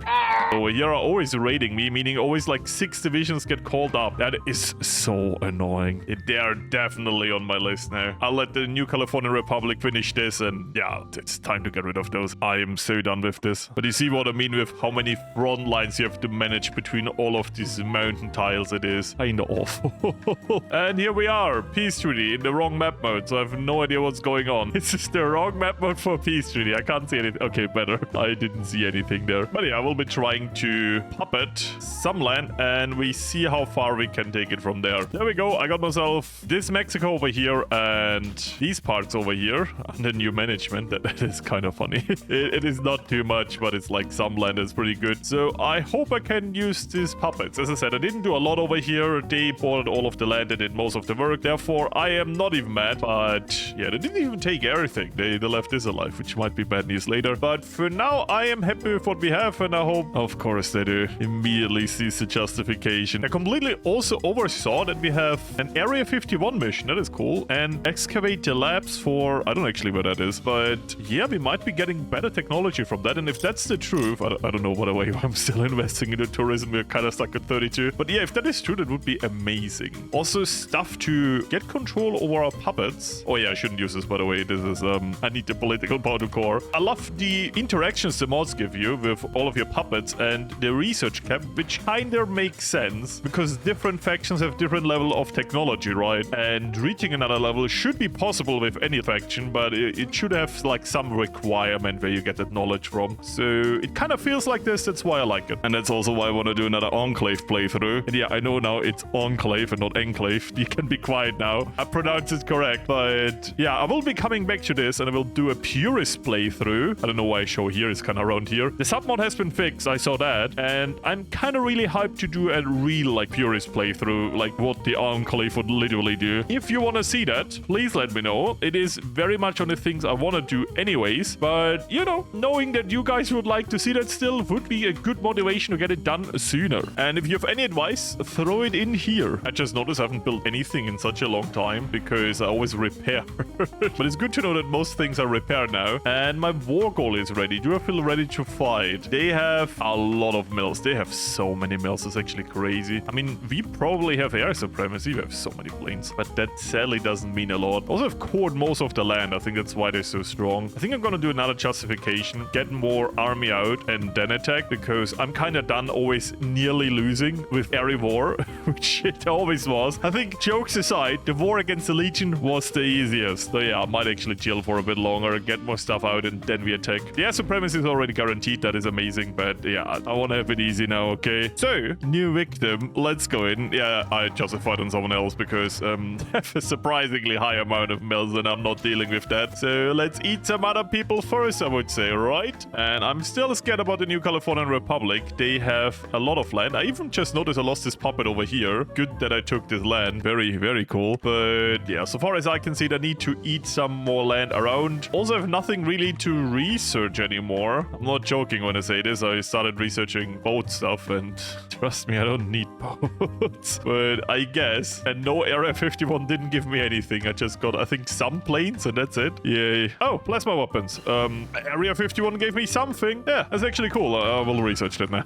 over here are always raiding me, meaning always like 6 divisions get called up. That is so annoying. They are definitely on my list now. I'll let the New California Republic finish this, and yeah, it's time to get rid of those. I am so done with this. But you see what I mean with how many front lines you have to manage between all of these mountain tiles. It is kind of awful. And here we are, peace treaty in the wrong map mode, so I have no idea what's going on. It's just the wrong map mode for peace treaty. I can't see anything. Okay, better. I didn't see anything there. But yeah, I will be trying to puppet some land, and we see how far we can take it from there. There we go. I got myself this Mexico over here and these parts over here under new management. That is kind of funny. It is not too much, but it's like some land is pretty good. So I hope I can use these puppets. As I said, I didn't do a lot over here. They bought all of the land and did most of the work. Therefore, I am not even mad. But yeah, they didn't even take everything. They left this alive, which might be bad news later. But for now, I am happy with what we have, and I hope, of course, they do immediately sees the justification. I completely also oversaw that we have an Area 51 mission. That is cool. And excavate the labs for, I don't actually know where that is, but yeah, we might be getting better technology from that. And if that's the truth, I don't know what way I'm still investing into tourism. We're kind of stuck at 32. But yeah, if that is true, that would be amazing. Also, stuff to get control over our puppets. Oh yeah, I shouldn't use this, by the way. This is, I need the political power to core. I love the interactions the mods give you with all of your puppets and the research cap, which kind of makes sense because different factions have different level of technology, right? And reaching another level should be possible with any faction, but it should have like some requirement where you get that knowledge from. So it kind of feels like this. That's why I like it. And that's also why I want to do another Enclave playthrough. And yeah, I know now it's Enclave and not Enclave. You can be quiet now. I pronounced it correct. But yeah, I will be coming back to this and I will do a purist playthrough. I don't know why I show here. It's kind of around here. The submod has been fixed. I saw that. And I'm kind of really hyped to do a real like purist playthrough, like what the Enclave would literally do. If you want to see that, please let me know. It is very much on the things I want to do anyways. But you know, knowing that you guys would like to see that still would be a good motivation to get it done sooner. And if you have any advice, throw it in here. I just noticed I haven't built anything in such a long time because I always repair. But it's good to know that most things are repaired now. And my war goal is ready. Do I feel ready to fight? They have a lot of mills. They have so many mills. It's actually crazy. I mean, we probably have air supremacy. We have so many planes. But that sadly doesn't mean a lot. Also have cored most of the land. I think that's why they're so strong. I think I'm gonna do another justification. Get more army out and then attack, because I'm kind of done always nearly losing with every war, which it always was. I think, jokes aside, the war against the Legion was the easiest. So yeah, I might actually chill for a bit longer, get more stuff out, and then we attack. The air supremacy is already guaranteed. That is amazing, but yeah, I want to have it easy now, okay? So, new victim. Let's go in. Yeah, I justified on someone else because they have a surprisingly high amount of mills and I'm not dealing with that. So let's eat some other people first, I would say, right? And I'm still scared about the New Californian Republic. They have a lot of land. I even just noticed I lost this puppet over here. Good that I took this land. Very, very cool. But yeah, so far as I can see, I need to eat some more land around. Also have nothing really to research anymore. I'm not joking when I say this. I started researching boat stuff and trust me, I don't need boats. But I guess. And no, Area 51 didn't give me anything. I just got, I think, some planes and that's it. Yay. Oh, plasma weapons. Area 51 gave me something. Yeah, that's actually cool. I will research that now.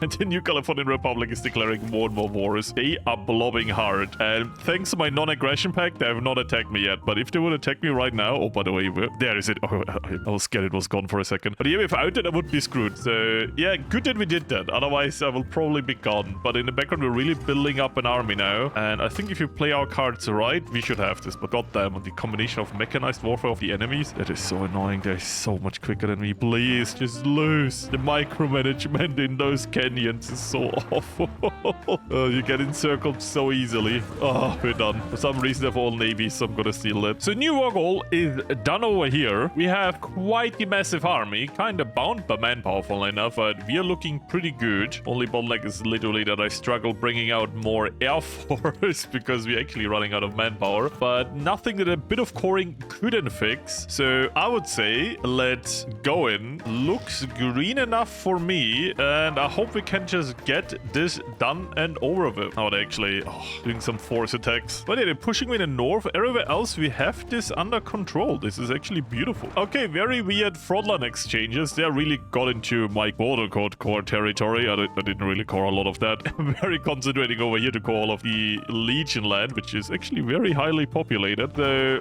And the New Californian Republic is declaring more and more wars. They are blobbing hard. And thanks to my non-aggression pact, they have not attacked me yet. But if they would attack me right now... Oh, by the way, there is it. Oh, I was scared it was gone for a second. But yeah, without it, I would be screwed. So yeah, good that we did that. Otherwise, I will probably be gone. But in the background, we're really building up an army now. And I think if you play our cards right, we should have this. But goddamn, the combination of mechanized warfare of the enemies, that is so annoying. They're so much quicker than me. Please, just lose. The micromanagement in those canyons is so awful. You get encircled so easily. Oh, we're done. For some reason, they have all navies, so I'm gonna steal it. So new war goal is done over here. We have quite the massive army. Kind of bound by manpower, funnily enough, but we are looking pretty good. Only bottleneck is literally that I struggle bringing out more air force because we're actually running out of manpower. But nothing that a bit of coring couldn't fix. So I would say let's go in. Looks green enough for me, and I hope we can just get this done and over with. Oh, they're actually doing some force attacks. But yeah, they're pushing me in the north. Everywhere else, we have this under control. This is actually beautiful. Okay, very weird frontline exchanges. They really got into my border code core territory. I didn't really core a lot of that. I'm very concentrating over here to core all of the Legion land, which is actually very highly populated.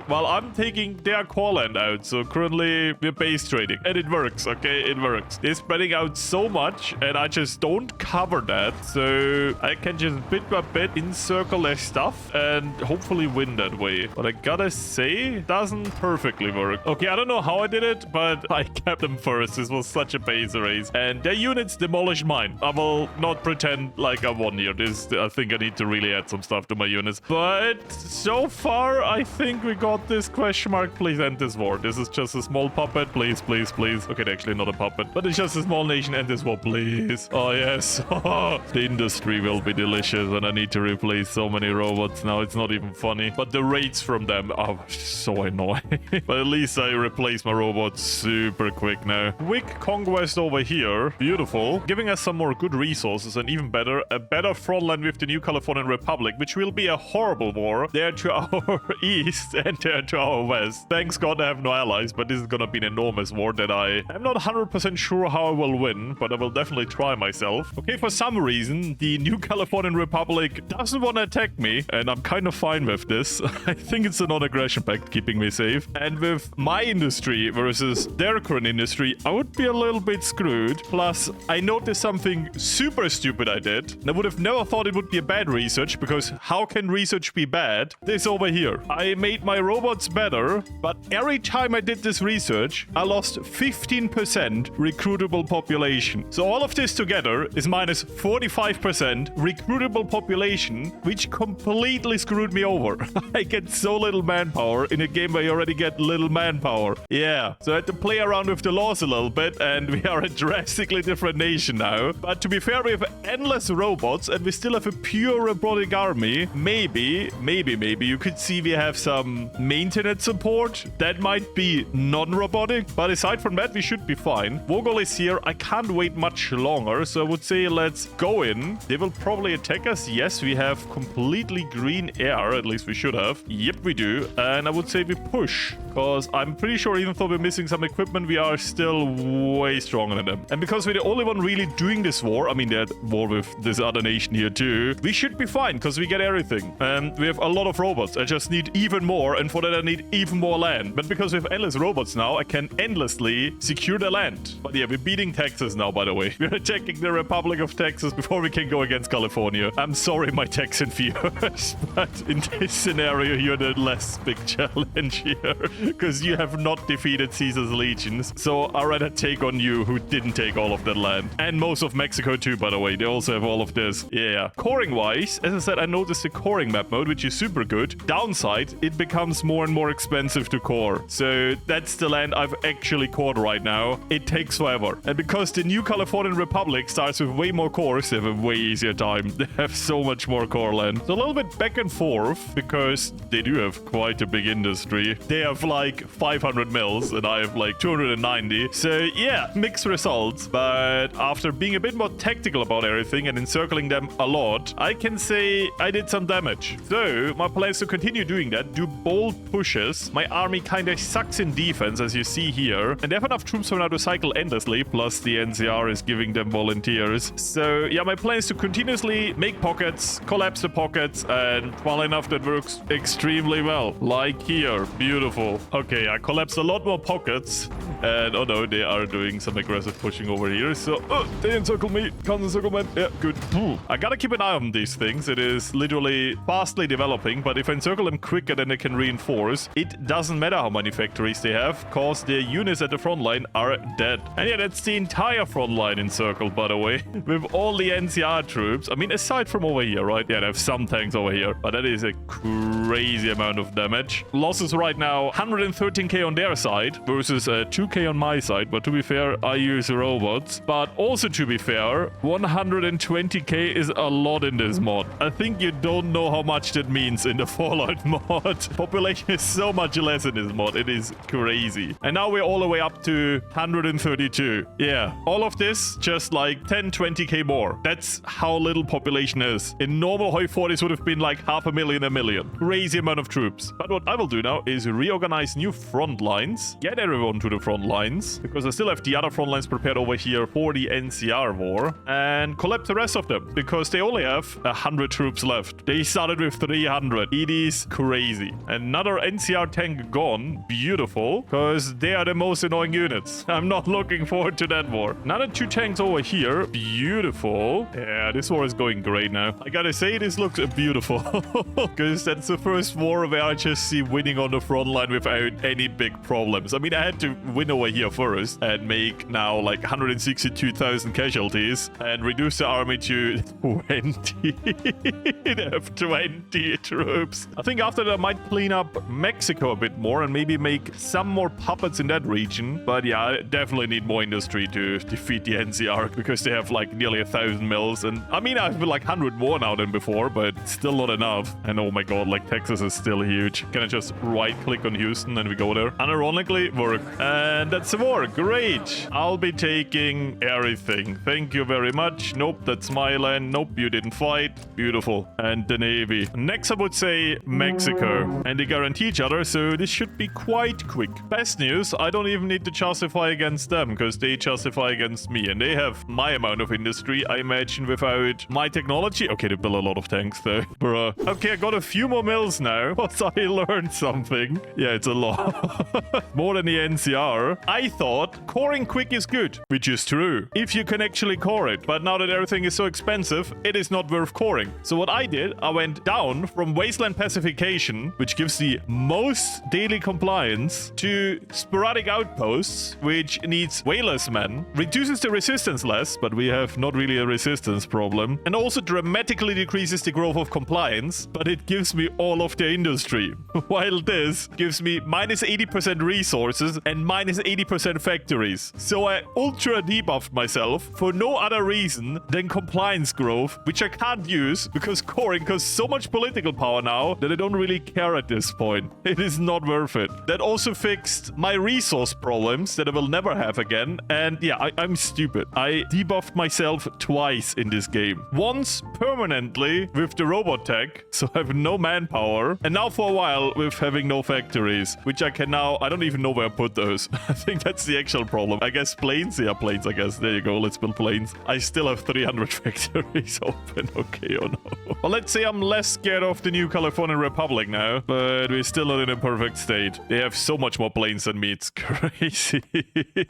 Well, I'm taking their core land out. So currently, we're base trading. And it works, okay? It works. They're spreading out so much, and I just don't cover that. So I can just bit by bit encircle their stuff and hopefully win that way. But I gotta say, doesn't perfectly work. Okay, I don't know how I did it, but I kept them first. This was such a base race. And their units demolished mine. I will not pretend like I won here. I think I need to really add some stuff to my units. But so far, I think we got this question mark. Please end this war. This is just a small puppet. Please, please, please. Okay, they're actually not a puppet, but it's just a small nation. End this war, please. Oh, yes. The industry will be delicious, and I need to replace so many robots now. It's not even funny. But the rates from them are so annoying. But at least I replaced my robots super quick now. Quick conquest over here. Beautiful. Giving us some more good resources, and even better, a better front line with the New Californian Republic, which will be a horrible war. They're to our east and they're to our west. Thanks God I have no allies, but this is gonna be an enormous war that I'm not 100% sure how I will win, but I will definitely try myself. Okay, for some reason, the New Californian Republic doesn't want to attack me, and I'm kind of fine with this. I think it's a non-aggression pact keeping me safe. And with my industry versus their current industry, I would be a little bit screwed. Plus, I noticed something super stupid I did. And I would have never thought it would be a bad research, because how can research be bad? This over here. I made my robots better, but every time I did this research, I lost 15% recruitable population. So all of this together is minus 45% recruitable population, which completely screwed me over. I get so little manpower in a game where you already get little manpower. Yeah, so I had to play around with the laws a little bit, and we are a drastically different nation now. But to be fair, we have endless robots, and we still have a pure robotic army. Maybe you could see we have some maintenance support. That might be non-robotic, but aside from that, we should be fine. Vogel is here. I can't wait much longer, so I would say let's go in. They will probably attack us. yes, we have completely green air. At least we should have. Yep, we do. And I would say we push. Because I'm pretty sure even though we're missing some equipment, we are still way stronger than them. And because we're the only one really doing this war, I mean, they're at war with this other nation here too, we should be fine because we get everything. And we have a lot of robots. I just need even more, and for that I need even more land. But because we have endless robots now, I can endlessly secure the land. But yeah, we're beating Texas now, by the way. We're attacking the Republic of Texas before we can go against California. I'm sorry, my Texan viewers, but in this scenario, you're the less big challenge here. Because you have not defeated Caesar's legions. So I'd rather take on you, who didn't take all of that land. And most of Mexico too, by the way. They also have all of this. Yeah. Coring wise, as I said, I noticed the coring map mode, which is super good. Downside, it becomes more and more expensive to core. So that's the land I've actually cored right now. It takes forever. And because the new Californian Republic starts with way more cores, they have a way easier time. They have so much more core land. So a little bit back and forth, because they do have quite a big industry. They have like 500 mils and I have like 290. So yeah, mixed results. But after being a bit more tactical about everything and encircling them a lot, I can say I did some damage. So my plan is to continue doing that, do bold pushes. My army kind of sucks in defense, as you see here. And they have enough troops for now to cycle endlessly, plus the NCR is giving them volunteers. So yeah, my plan is to continuously make pockets, collapse the pockets, and well enough, that works extremely well. Like here, beautiful. Okay, I collapsed a lot more pockets. And oh no, they are doing some aggressive pushing over here. So, they encircle me. Can't encircle me. Yeah, good. I gotta keep an eye on these things. It is literally fastly developing, but if I encircle them quicker, then they can reinforce. It doesn't matter how many factories they have, cause their units at the front line are dead. And yeah, that's the entire front line encircled, by the way, with all the NCR troops. I mean, aside from over here, right? Yeah, they have some tanks over here, but that is a crazy amount of damage. Losses right now, 113k on their side versus 2k on my side. But to be fair, I use robots. But also to be fair, 120k is a lot in this mod. I think you don't know how much that means in the Fallout mod. Population is so much less in this mod. It is crazy. And now we're all the way up to 132. Yeah, all of this just like 10, 20k more. That's how little population is. In normal HOI4, this would have been like 500,000, a million. Crazy amount of troops. But what I will do now is reorganize new front lines, get everyone to the front lines, because I still have the other front lines prepared over here for the NCR war, and collapse the rest of them, because they only have 100 troops left. They started with 300. It is crazy. Another NCR tank gone. Beautiful, because they are the most annoying units. I'm not looking forward to that war. Another 2 tanks over here. Beautiful. Yeah, this war is going great now. I gotta say, this looks beautiful, because that's the first war where I just see winning on the front line without any big problems. I mean, I had to win over here first and make now like 162,000 casualties and reduce the army to 20. They have 20 troops. I think after that I might clean up Mexico a bit more and maybe make some more puppets in that region. But yeah, I definitely need more industry to defeat the NCR, because they have like nearly 1,000 mills. And I mean, I have like 100 more now than before, but still not enough. And oh my god, like Texas is still huge. Can I just right click on Houston and we go there? Unironically, work. And that's the war. Great. I'll be taking everything. Thank you very much. Nope, that's my land. Nope, you didn't fight. Beautiful. And the Navy. Next, I would say Mexico. And they guarantee each other, so this should be quite quick. Best news, I don't even need to justify against them, because they justify against me. And they have my amount of industry, I imagine, without my technology. Okay, they build a lot of tanks, though. Bruh. Okay, I got a few more mills now. Once I learned something. Yeah, it's a lot. More than the NCR. I thought coring quick is good, which is true, if you can actually core it. But now that everything is so expensive, it is not worth coring. So what I did, I went down from wasteland pacification, which gives the most daily compliance, to sporadic outposts, which needs way less men, reduces the resistance less, but we have not really a resistance problem, and also dramatically decreases the growth of compliance, but it gives me all of the industry. While this gives me minus 80% resources and minus 80% factories. So I ultra debuffed myself for no other reason than compliance growth, which I can't use because coring costs so much political power now that I don't really care at this point. It is not worth it. That also fixed my resource problems that I will never have again. And yeah, I'm stupid. I debuffed myself twice in this game. Once per permanently with the robot tech, so I have no manpower. And now for a while with having no factories, which I can now... I don't even know where I put those. I think that's the actual problem. I guess planes? Yeah, planes, I guess. There you go. Let's build planes. I still have 300 factories open. Okay, oh no. Well, let's say I'm less scared of the new Californian Republic now, but we're still not in a perfect state. They have so much more planes than me. It's crazy.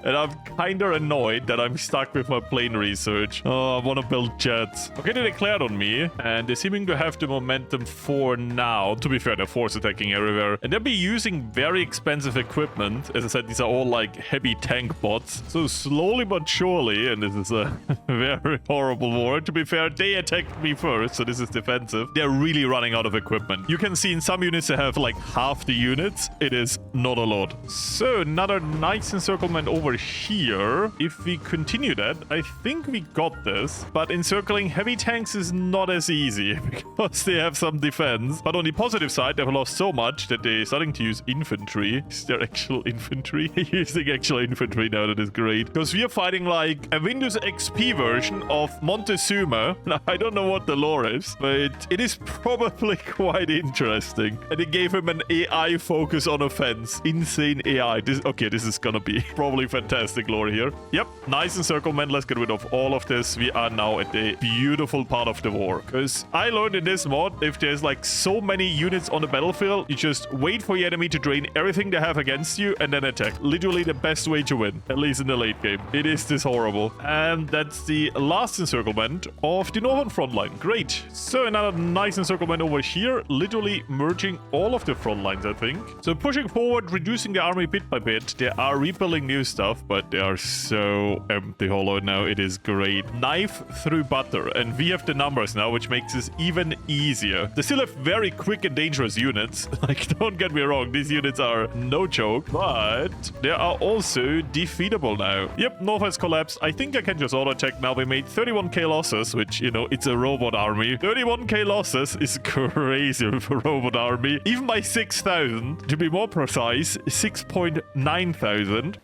And I'm kind of annoyed that I'm stuck with my plane research. Oh, I want to build jets. Okay, they declared on me, and they're seeming to have the momentum for now. To be fair, they're force attacking everywhere. And they'll be using very expensive equipment. As I said, these are all like heavy tank bots. So slowly but surely, and this is a very horrible war. To be fair, they attacked me first, so this is defensive. They're really running out of equipment. You can see in some units they have like half the units. It is not a lot. So another nice encirclement over here. If we continue that, I think we got this. But encircling heavy tanks is not as easy because they have some defense. But on the positive side, they've lost so much that they're starting to use infantry. Is there actual infantry? Using actual infantry now, that is great. Because we are fighting like a Windows XP version of Montezuma. I don't know what the lore is, but it is probably quite interesting. And it gave him an AI focus on offense. Insane AI. This is gonna be probably fantastic lore here. Yep, nice encirclement. Let's get rid of all of this. We are now at the beautiful part of the war. Because I learned in this mod, if there's like so many units on the battlefield, you just wait for your enemy to drain everything they have against you and then attack. Literally the best way to win, at least in the late game. It is this horrible. And that's the last encirclement of the northern front line. Great. So another nice encirclement over here, literally merging all of the front lines, I think. So pushing forward, reducing the army bit by bit. They are rebuilding new stuff, but they are so empty hollow now. It is great. Knife through butter. And we have the numbers now, which makes this even easier. They still have very quick and dangerous units. Like, don't get me wrong, these units are no joke, but they are also defeatable now. Yep, North has collapsed. I think I can just auto attack now. We made 31k losses, which, you know, it's a robot army. 31k losses is crazy with a robot army. Even by 6,000, to be more precise, 6.9 thousand.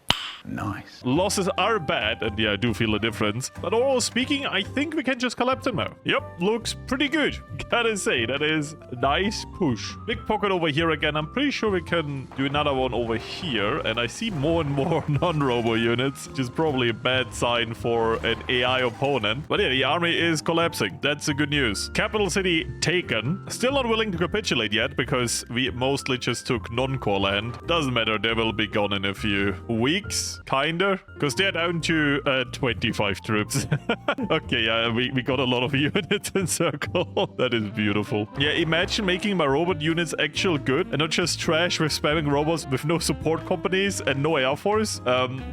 Nice. Losses are bad, and yeah, I do feel a difference. But overall speaking, I think we can just collapse them now. Yep, looks pretty good. Gotta say, that is a nice push. Big pocket over here again. I'm pretty sure we can do another one over here. And I see more and more non-robo units, which is probably a bad sign for an AI opponent. But yeah, the army is collapsing. That's the good news. Capital city taken. Still not willing to capitulate yet, because we mostly just took non-core land. Doesn't matter, they will be gone in a few weeks. Kinda, because they're down to 25 troops. Okay, yeah, we got a lot of units in circle. That is beautiful. Yeah, imagine making my robot units actual good and not just trash with spamming robots with no support companies and no air force.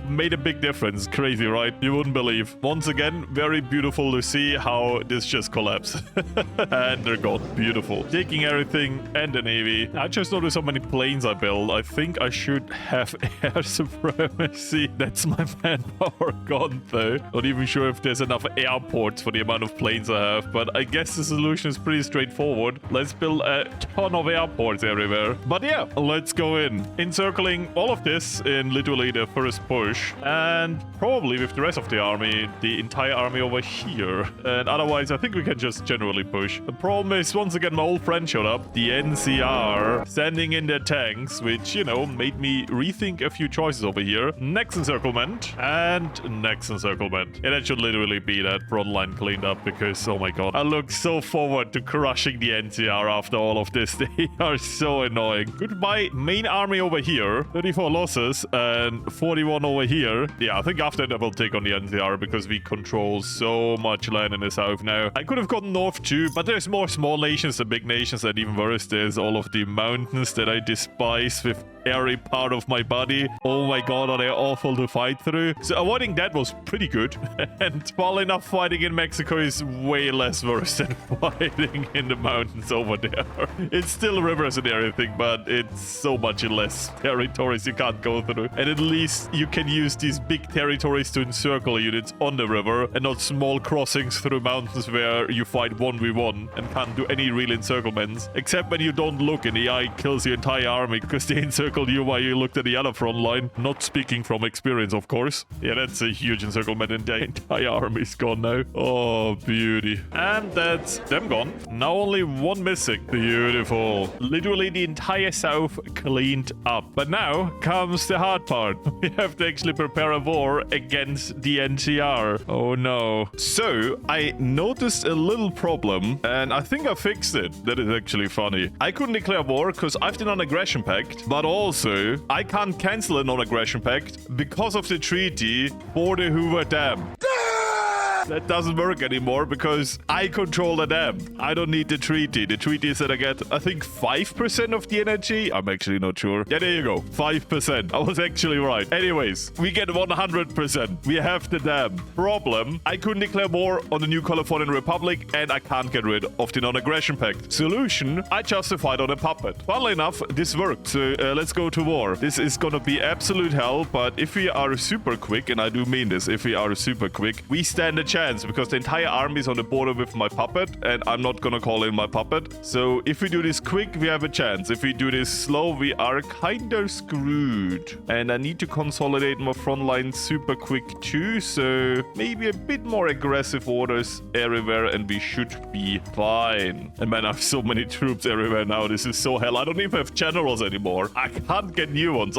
Made a big difference. Crazy, right? You wouldn't believe. Once again, very beautiful to see how this just collapsed. And they're gone. Beautiful. Taking everything and the navy. I just noticed how many planes I build. I think I should have air supremacy. That's my manpower gone though. Not even sure if there's enough airports for the amount of planes I have, but I guess the solution is pretty straightforward. Let's build a ton of airports everywhere. But yeah, let's go in. Encircling all of this in literally the first push, and probably with the rest of the army, the entire army over here. And otherwise, I think we can just generally push. The problem is, once again, my old friend showed up, the NCR, standing in their tanks, which, you know, made me rethink a few choices over here. Next encirclement and next encirclement. Yeah, that should literally be that front line cleaned up, because oh my god, I look so forward to crushing the NCR after all of this. They are so annoying. Goodbye main army over here, 34 losses and 41 over here. Yeah, I think after that I will take on the NCR because we control so much land in the south now. I could have gotten north too, but there's more small nations than big nations, and even worse, there's all of the mountains that I despise with every part of my body. Oh my god, are they awful to fight through. So avoiding that was pretty good. And while enough fighting in Mexico is way less worse than fighting in the mountains over there. It's still rivers and everything, but it's so much less territories you can't go through. And at least you can use these big territories to encircle units on the river and not small crossings through mountains where you fight 1v1 and can't do any real encirclements. Except when you don't look and the AI kills your entire army because the encirclement encircled you while you looked at the other front line. Not speaking from experience, of course. Yeah, that's a huge encirclement, and the entire army's gone now. Oh, beauty. And that's them gone. Now only one missing. Beautiful. Literally the entire south cleaned up. But now comes the hard part. We have to actually prepare a war against the NCR. Oh no. So I noticed a little problem, and I think I fixed it. That is actually funny. I couldn't declare war because I've the non-aggression pact, but also I can't cancel a non-aggression pact because of the treaty for the Hoover Dam. That doesn't work anymore because I control the dam. I don't need the treaty. The treaty is that I get, I think, 5% of the energy. I'm actually not sure. Yeah, there you go. 5%. I was actually right. Anyways, we get 100%. We have the dam. Problem, I couldn't declare war on the new Californian Republic and I can't get rid of the non-aggression pact. Solution, I justified on a puppet. Funnily enough, this worked. So let's go to war. This is gonna be absolute hell, but if we are super quick, and I do mean this, if we are super quick, we stand a chance because the entire army is on the border with my puppet and I'm not gonna call in my puppet. So if we do this quick, we have a chance. If we do this slow, we are kinda screwed. And I need to consolidate my front line super quick too, so maybe a bit more aggressive orders everywhere and we should be fine. And man, I have so many troops everywhere now. This is so hell. I don't even have generals anymore. I can't get new ones.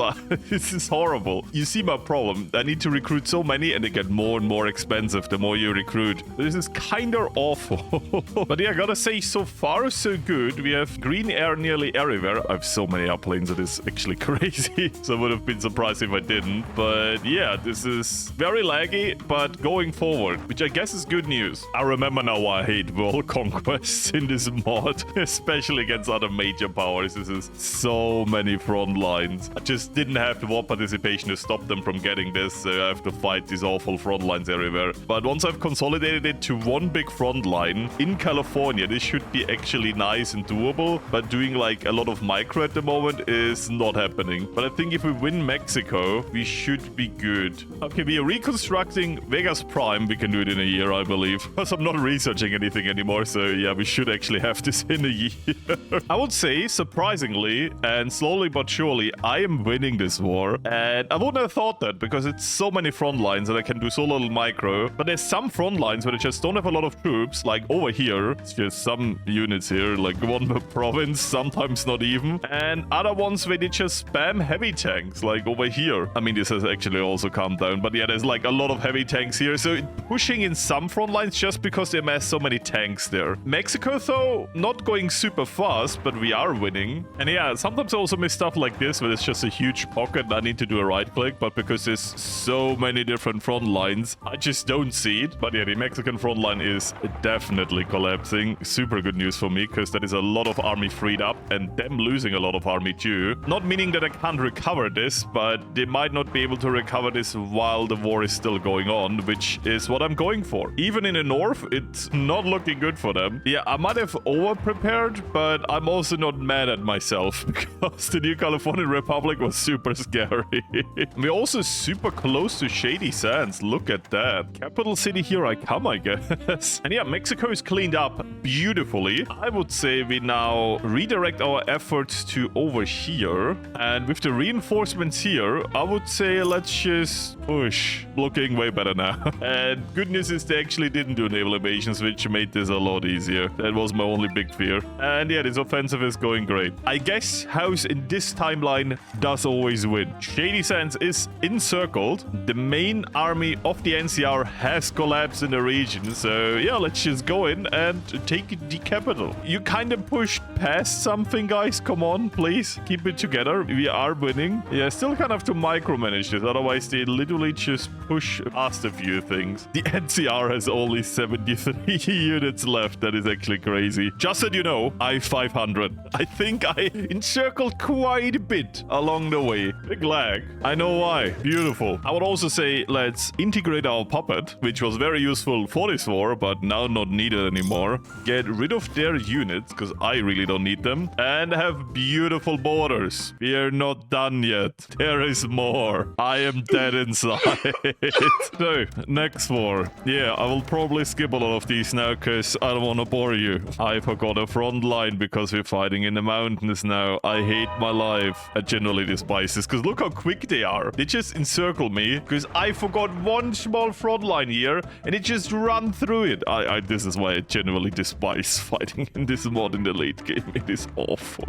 This is horrible. You see my problem. I need to recruit so many and they get more and more expensive the more you recruit. This is kinda awful. But yeah, I gotta say, so far so good. We have green air nearly everywhere. I have so many airplanes, it is actually crazy. So I would have been surprised if I didn't. But yeah, this is very laggy, but going forward, which I guess is good news. I remember now why I hate world conquests in this mod, especially against other major powers. This is so many front lines. I just didn't have the war participation to stop them from getting this, so I have to fight these awful front lines everywhere. But once I've consolidated it to one big front line in California, this should be actually nice and doable, but doing like a lot of micro at the moment is not happening. But I think if we win Mexico, we should be good. Okay, we are reconstructing Vegas Prime. We can do it in a year, I believe, because I'm not researching anything anymore. So yeah, we should actually have this in a year. I would say, surprisingly and slowly but surely, I am winning this war. And I wouldn't have thought that because it's so many front lines and I can do so little micro. But there's some front lines where they just don't have a lot of troops, like over here. It's just some units here, like one per province, sometimes not even. And other ones where they just spam heavy tanks, like over here. I mean, this has actually also calmed down, but yeah, there's like a lot of heavy tanks here. So pushing in some front lines just because they amass so many tanks there. Mexico, though, not going super fast, but we are winning. And yeah, sometimes I also miss stuff like this, where it's just a huge pocket and I need to do a right click, but because there's so many different front lines, I just don't see it. But yeah, the Mexican front line is definitely collapsing. Super good news for me, because that is a lot of army freed up and them losing a lot of army too. Not meaning that I can't recover this, but they might not be able to recover this while the war is still going on, which is what I'm going for. Even in the north, it's not looking good for them. Yeah, I might have over-prepared, but I'm also not mad at myself because the new Californian Republic was super scary. We're also super close to Shady Sands. Look at that. Capital city, here I come, I guess. And yeah, Mexico is cleaned up beautifully. I would say we now redirect our efforts to over here. And with the reinforcements here, I would say let's just push. Looking way better now. And good news is they actually didn't do naval invasions, which made this a lot easier. That was my only big fear. And yeah, this offensive is going great. I guess house in this timeline does always win. Shady Sands is encircled. The main army of the NCR has collapsed in the region. So yeah, let's just go in and take the capital. You kind of pushed past something, guys. Come on, please. Keep it together. We are winning. Yeah, still kind of have to micromanage this. Otherwise, they literally just push past a few things. The NCR has only 73 units left. That is actually crazy. Just so you know, I have 500. I think I encircled quite a bit along the way. Big lag. I know why. Beautiful. I would also say let's integrate our puppet, which was very useful for this war, but now not needed anymore. Get rid of their units, because I really don't need them. And have beautiful borders. We are not done yet. There is more. I am dead inside. So, next war. Yeah, I will probably skip a lot of these now, because I don't want to bore you. I forgot a front line because we're fighting in the mountains now. I hate my life. I generally despise this, because look how quick they are. They just encircle me, because I forgot one small front line here, and it just run through it. This is why I generally despise fighting in this mod in the late game. It is awful.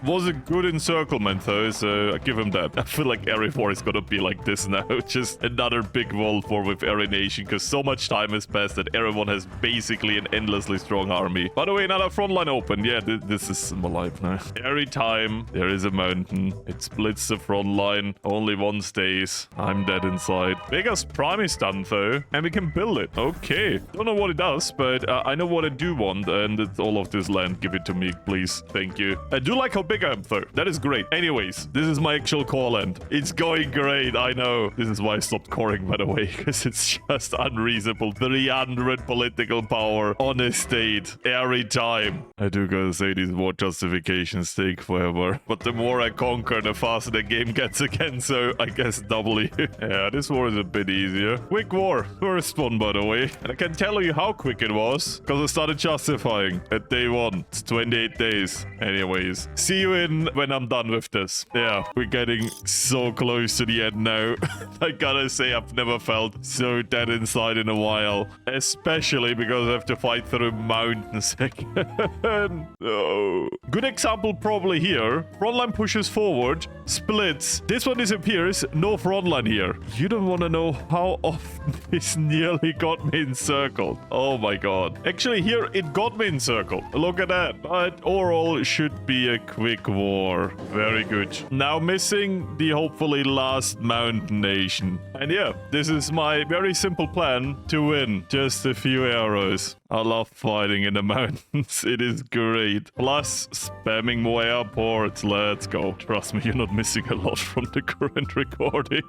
Was a good encirclement though, so I give him that. I feel like Area 4 is gonna be like this now. Just another big world war with Area Nation, because so much time has passed that Area 1 has basically an endlessly strong army. By the way, another front line open. Yeah, this is my life now. Every time there is a mountain, it splits the front line. Only one stays. I'm dead inside. Vega's Prime is done though, and we can build it. Okay. Don't know what it does, but I know what I do want, and it's all of this land. Give it to me, please. Thank you. I do like how big I am though. That is great. Anyways, this is my actual core land. It's going great, I know. This is why I stopped coring, by the way, because it's just unreasonable. 300 political power on a state every time. I do gotta say these war justifications take forever, but the more I conquer, the faster the game gets again, so I guess W. Yeah, this war is a bit easier. Quick war. First one, by the way. And I can tell you how quick it was, because I started justifying at day 1. It's 28 days. Anyways, see you in when I'm done with this. Yeah, we're getting so close to the end now. I gotta say, I've never felt so dead inside in a while. Especially because I have to fight through mountains again. No. Good example probably here. Frontline pushes forward, splits. This one disappears. No frontline here. You don't want to know how often this nearly got me encircled. Oh my god. Actually, here it got me encircled. Look at that. But overall, should be a quick war. Very good. Now missing the hopefully last mountain nation. And yeah, this is my very simple plan to win. Just a few arrows. I love fighting in the mountains. It is great. Plus, spamming more airports. Let's go. Trust me, you're not missing a lot from the current recording.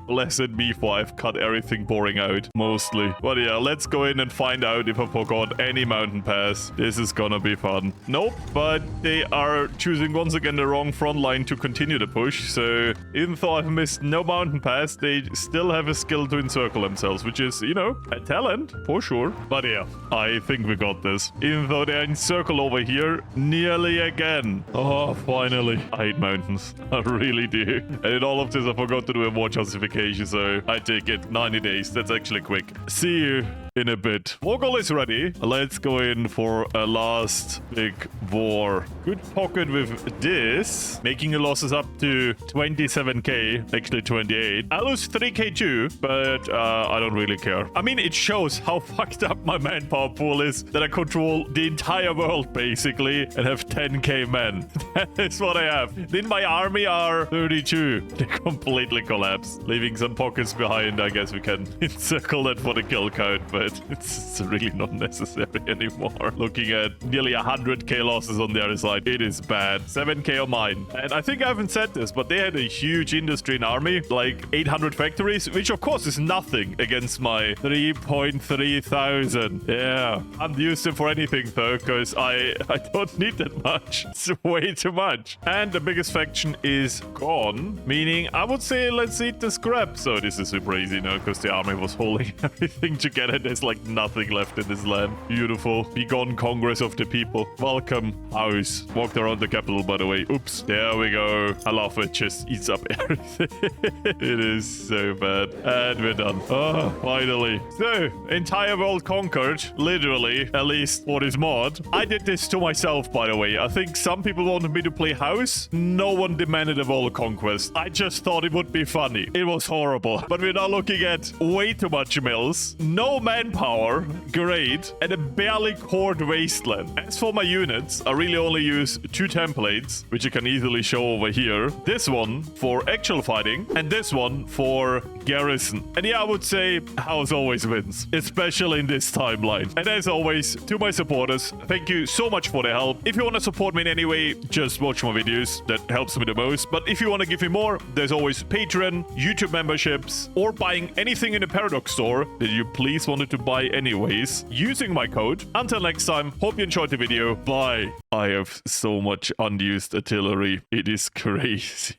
Less than me, for I've cut everything boring out. Mostly. But yeah, let's go in and find out if I forgot any mountain pass. This is gonna be fun. Nope, but they are choosing once again the wrong front line to continue the push. So even though I've missed no mountain pass, they still have a skill to encircle themselves, which is, you know, a talent for sure. But yeah, I think we got this. Even though they're in circle over here, nearly again. Oh, finally. I hate mountains. I really do. And in all of this, I forgot to do a war justification, so I take it 90 days. That's actually quick. See you in a bit. War goal is ready. Let's go in for a last big war. Good pocket with this. Making the losses up to 27k. Actually 28. I lose 3k too, but I don't really care. I mean, it shows how fucked up my manpower pool is that I control the entire world basically and have 10k men. That is what I have. Then my army are 32. They completely collapse. Leaving some pockets behind. I guess we can encircle that for the kill count, but it's really not necessary anymore. Looking at nearly 100k losses on the other side, it is bad. 7k on mine. And I think I haven't said this, but they had a huge industry and army, like 800 factories, which of course is nothing against my 3.3 thousand. Yeah, I'm used to for anything though, because I don't need that much. It's way too much. And the biggest faction is gone, meaning I would say let's eat the scrap. So this is super easy now, because the army was holding everything together. There's like nothing left in this land. Beautiful. Be gone, Congress of the People. Welcome, house. Walked around the capital, by the way. Oops. There we go. I love it. Just eats up everything. It is so bad. And we're done. Oh, finally. So, entire world conquered. Literally. At least for this mod. I did this to myself, by the way. I think some people wanted me to play house. No one demanded a world conquest. I just thought it would be funny. It was horrible. But we're now looking at way too much mills. No manpower. Great. And a barely cored wasteland. As for my units, I really only use 2 templates, which you can easily show over here. This one for actual fighting, and this one for garrison. And yeah, I would say house always wins, especially in this timeline. And as always, to my supporters, thank you so much for the help. If you want to support me in any way, just watch my videos. That helps me the most. But if you want to give me more, there's always Patreon, YouTube memberships, or buying anything in the Paradox store that you please want to to buy anyways using my code. Until next time, hope you enjoyed the video. Bye. I have so much unused artillery. It is crazy.